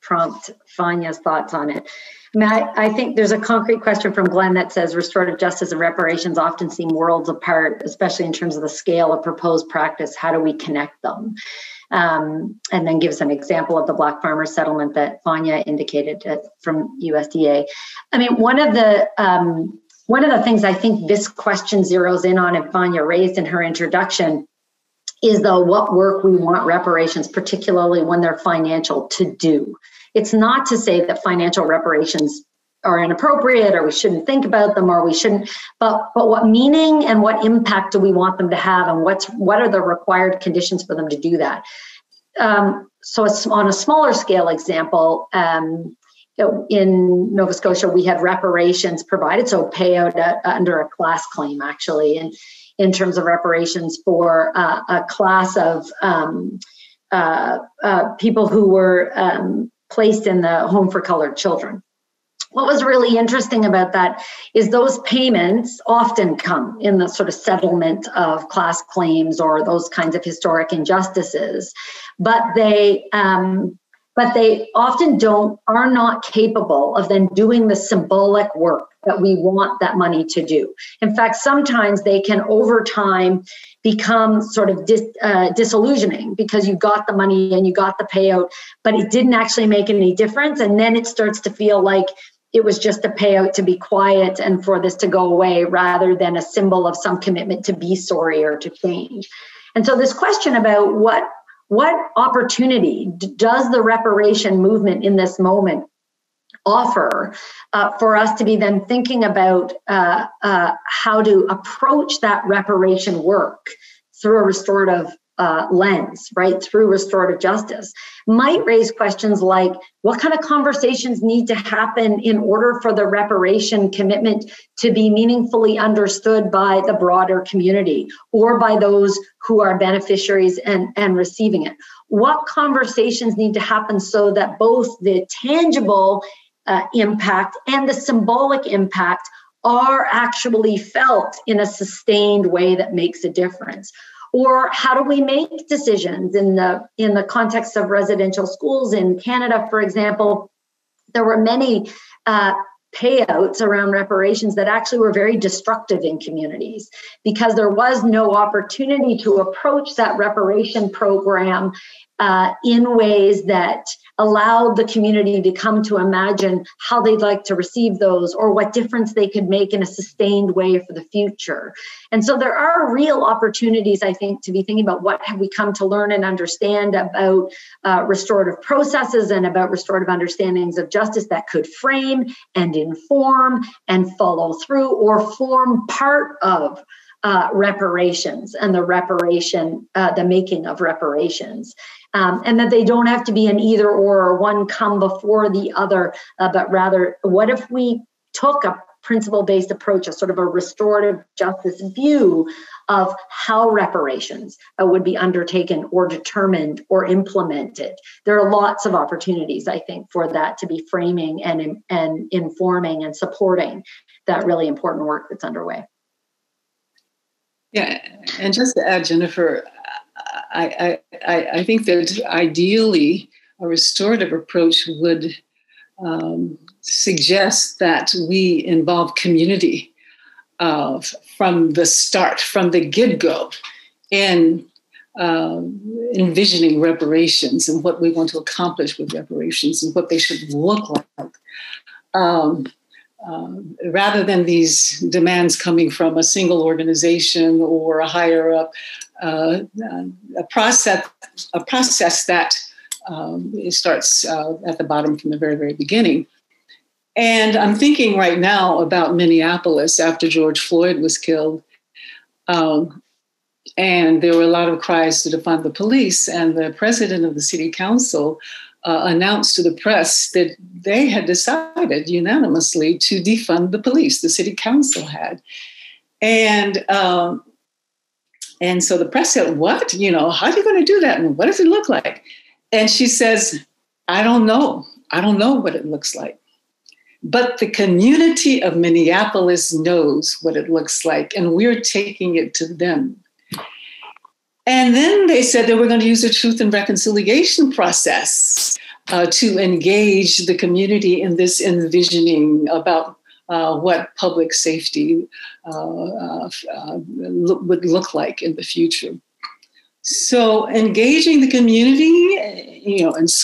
prompt Fania's thoughts on it. I mean, I think there's a concrete question from Glenn that says restorative justice and reparations often seem worlds apart, especially in terms of the scale of proposed practice. How do we connect them? And then gives an example of the Black farmer settlement that Fania indicated from USDA. I mean, one of the things I think this question zeroes in on, and Fania raised in her introduction, is what work we want reparations, particularly when they're financial, to do. It's not to say that financial reparations are inappropriate or we shouldn't think about them or we shouldn't, but what meaning and what impact do we want them to have, and what are the required conditions for them to do that? So it's on a smaller scale example, in Nova Scotia, we had reparations provided, so payout under a class claim, actually, and in terms of reparations for a class of people who were placed in the home for colored children. What was really interesting about that is those payments often come in the sort of settlement of class claims or those kinds of historic injustices, but they often are not capable of then doing the symbolic work that we want that money to do. In fact, sometimes they can over time become sort of disillusioning, because you got the money and you got the payout, but it didn't actually make any difference. And then it starts to feel like it was just a payout to be quiet and for this to go away, rather than a symbol of some commitment to be sorry or to change. And so this question about what opportunity does the reparation movement in this moment offer for us to be then thinking about how to approach that reparation work through a restorative lens, right, through restorative justice, might raise questions like, what kind of conversations need to happen in order for the reparation commitment to be meaningfully understood by the broader community or by those who are beneficiaries and receiving it? What conversations need to happen so that both the tangible impact and the symbolic impact are actually felt in a sustained way that makes a difference? Or how do we make decisions in the context of residential schools in Canada, for example? There were many payouts around reparations that actually were very destructive in communities, because there was no opportunity to approach that reparation program in ways that allowed the community to come to imagine how they'd like to receive those, or what difference they could make in a sustained way for the future. And so there are real opportunities, I think, to be thinking about what have we come to learn and understand about restorative processes and about restorative understandings of justice that could frame and inform and follow through or form part of reparations and the making of reparations. And that they don't have to be an either or one come before the other, but rather, what if we took a principle-based approach, a sort of a restorative justice view of how reparations would be undertaken or determined or implemented? There are lots of opportunities, I think, for that to be framing and informing and supporting that really important work that's underway. Yeah, and just to add, Jennifer, I think that ideally a restorative approach would suggest that we involve community from the start, from the get-go, in envisioning reparations and what we want to accomplish with reparations and what they should look like. Rather than these demands coming from a single organization or a higher up, a process that starts at the bottom from the very, very beginning. And I'm thinking right now about Minneapolis after George Floyd was killed. And there were a lot of cries to defund the police. And the president of the city council announced to the press that they had decided unanimously to defund the police. The city council had. And so the press said, what? How are you going to do that? And what does it look like? And she says, I don't know. I don't know what it looks like. But the community of Minneapolis knows what it looks like, and we're taking it to them. And then they said they were going to use the truth and reconciliation process to engage the community in this envisioning about what public safety would look like in the future. So engaging the community,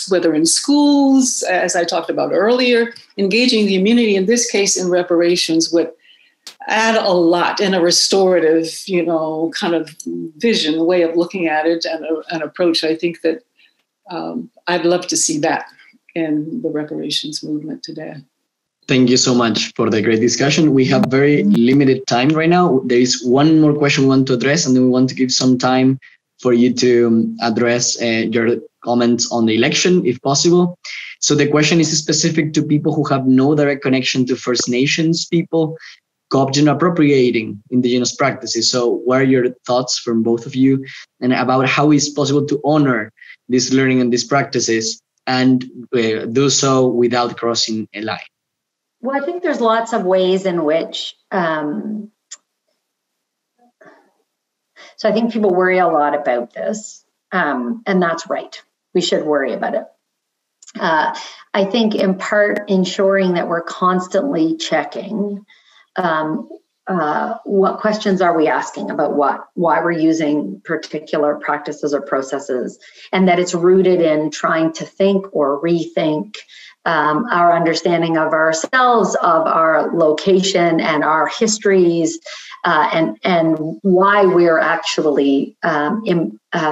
whether in schools, as I talked about earlier, engaging the community, in this case in reparations, would add a lot in a restorative, kind of vision, way of looking at it, and an approach. I think that I'd love to see that in the reparations movement today. Thank you so much for the great discussion. We have very limited time right now. There is one more question we want to address, and then we want to give some time for you to address your comments on the election, if possible. So the question is specific to people who have no direct connection to First Nations people, co-opting and appropriating Indigenous practices. So what are your thoughts from both of you and about how it's possible to honor this learning and these practices and do so without crossing a line? Well, I think there's lots of ways in which so I think people worry a lot about this, and that's right. We should worry about it. I think in part ensuring that we're constantly checking what questions are we asking about why we're using particular practices or processes, and that it's rooted in trying to think or rethink our understanding of ourselves, of our location and our histories, and why we're actually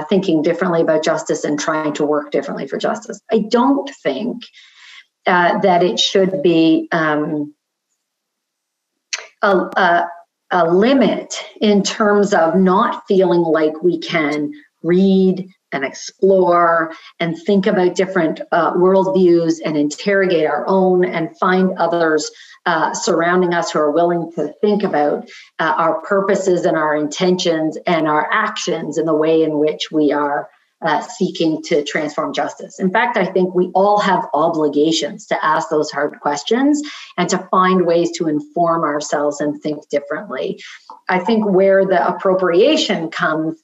thinking differently about justice and trying to work differently for justice. I don't think that it should be a limit in terms of not feeling like we can read and explore and think about different worldviews and interrogate our own and find others surrounding us who are willing to think about our purposes and our intentions and our actions in the way in which we are seeking to transform justice. In fact, I think we all have obligations to ask those hard questions and to find ways to inform ourselves and think differently. I think where the appropriation comes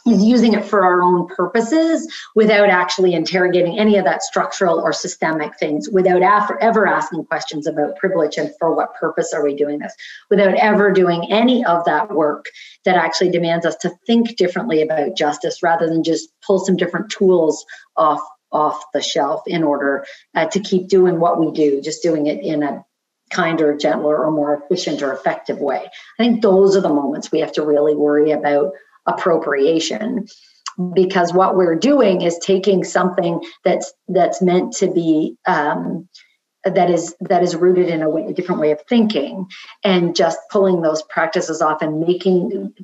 is using it for our own purposes without actually interrogating any of that structural or systemic things, without ever asking questions about privilege and for what purpose are we doing this, without ever doing any of that work that actually demands us to think differently about justice rather than just pull some different tools off the shelf in order to keep doing what we do, just doing it in a kinder, gentler, or more efficient or effective way. I think those are the moments we have to really worry about appropriation, because what we're doing is taking something that's meant to be that is rooted in a different way of thinking, and just pulling those practices off and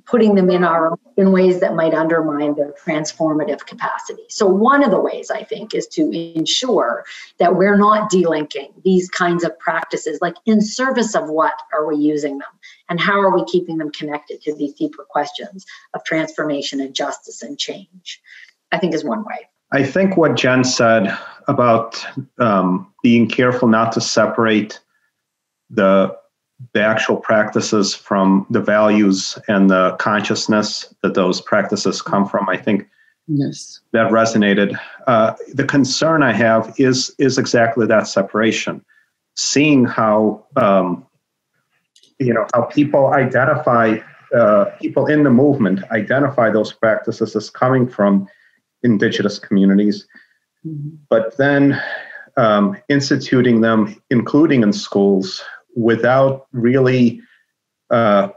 putting them in ways that might undermine their transformative capacity. So one of the ways, I think, is to ensure that we're not delinking these kinds of practices, like in service of what are we using them, and how are we keeping them connected to these deeper questions of transformation and justice and change, I think is one way. I think what Jen said about being careful not to separate the actual practices from the values and the consciousness that those practices come from, I think yes, that resonated. The concern I have is exactly that separation, seeing how how people identify, people in the movement identify those practices as coming from Indigenous communities, but then instituting them, including in schools, without really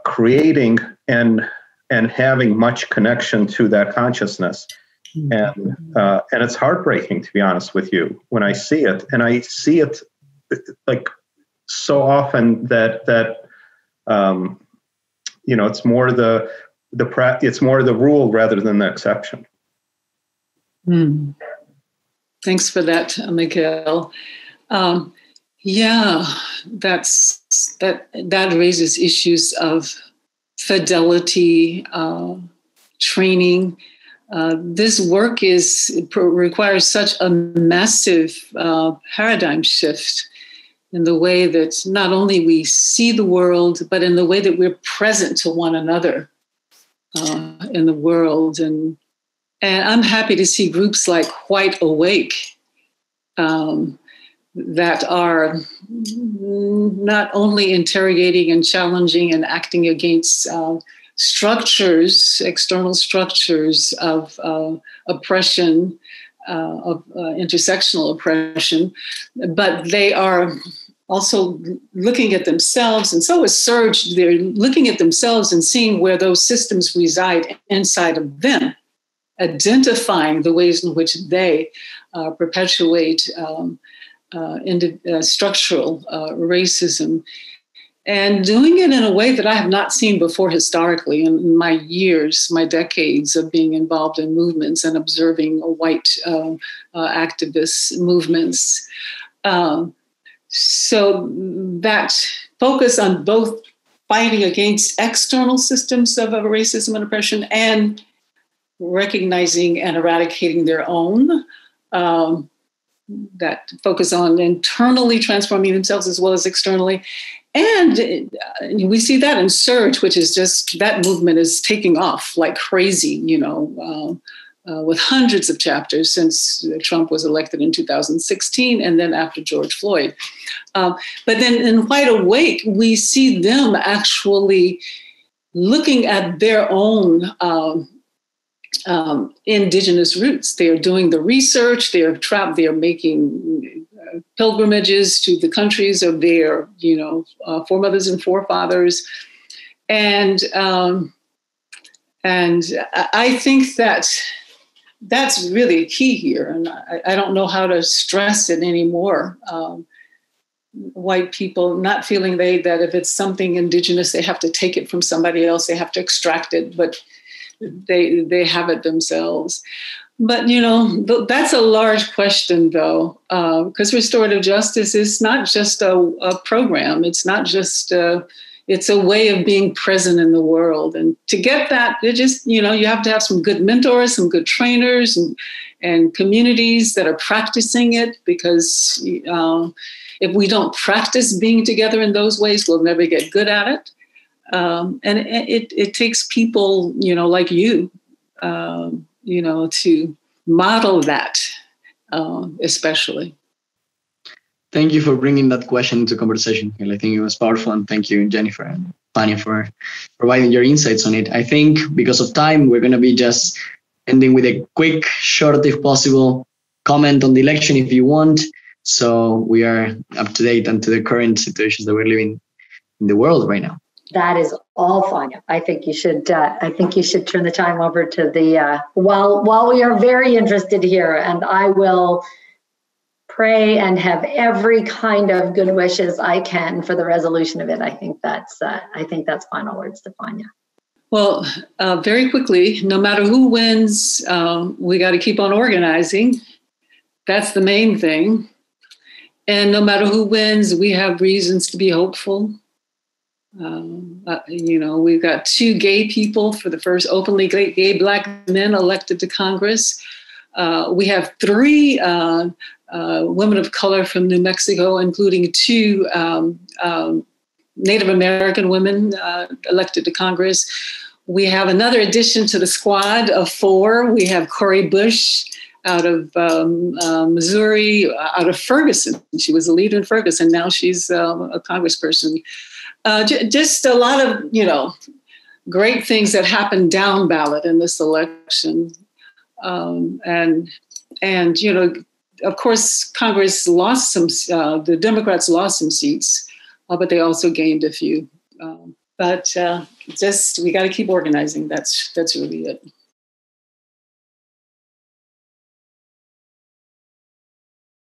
creating and having much connection to that consciousness. And it's heartbreaking, to be honest with you, when I see it. And I see it like so often that it's more it's more the rule rather than the exception. Thanks for that, Miguel. That raises issues of fidelity, training. This work requires such a massive paradigm shift in the way that not only we see the world, but in the way that we're present to one another in the world. And I'm happy to see groups like White Awake that are not only interrogating and challenging and acting against structures, external structures of oppression, of intersectional oppression, but they are also looking at themselves, and so is Surge. They're looking at themselves and seeing where those systems reside inside of them, identifying the ways in which they perpetuate structural racism, and doing it in a way that I have not seen before historically in my years, my decades of being involved in movements and observing white activist movements. So that focus on both fighting against external systems of racism and oppression and recognizing and eradicating their own, that focus on internally transforming themselves as well as externally. And we see that in Surge, which is just, that movement is taking off like crazy, with hundreds of chapters since Trump was elected in 2016 and then after George Floyd. But then in White Awake, we see them actually looking at their own indigenous roots. They are doing the research, they are making pilgrimages to the countries of their, foremothers and forefathers. And I think that that's really key here. And I don't know how to stress it anymore. White people not feeling that if it's something indigenous, they have to take it from somebody else, they have to extract it, but they have it themselves. But, that's a large question, though, because restorative justice is not just a program. It's not just it's a way of being present in the world. And to get that, you have to have some good mentors, some good trainers and communities that are practicing it, because if we don't practice being together in those ways, we'll never get good at it. And it takes people, like you, to model that, especially. Thank you for bringing that question into conversation. I think it was powerful, and thank you, Jennifer and Fania, for providing your insights on it. I think because of time, we're going to be just ending with a quick, short, if possible, comment on the election if you want. So we are up to date and to the current situations that we're living in the world right now. That is all, Fania. I think you should. I think you should turn the time over to the. While we are very interested here, and I will pray and have every kind of good wishes I can for the resolution of it. I think that's final words to Fania. Well, very quickly, no matter who wins, we got to keep on organizing. That's the main thing. And no matter who wins, we have reasons to be hopeful. We've got 2 gay people for the first openly gay Black men elected to Congress. We have 3 women of color from New Mexico, including 2 Native American women elected to Congress. We have another addition to the squad of 4. We have Cori Bush out of Missouri, out of Ferguson. She was a leader in Ferguson. Now she's a congressperson. Just a lot of, great things that happened down ballot in this election. And of course, Congress lost some, the Democrats lost some seats, but they also gained a few. But we got to keep organizing. That's really it.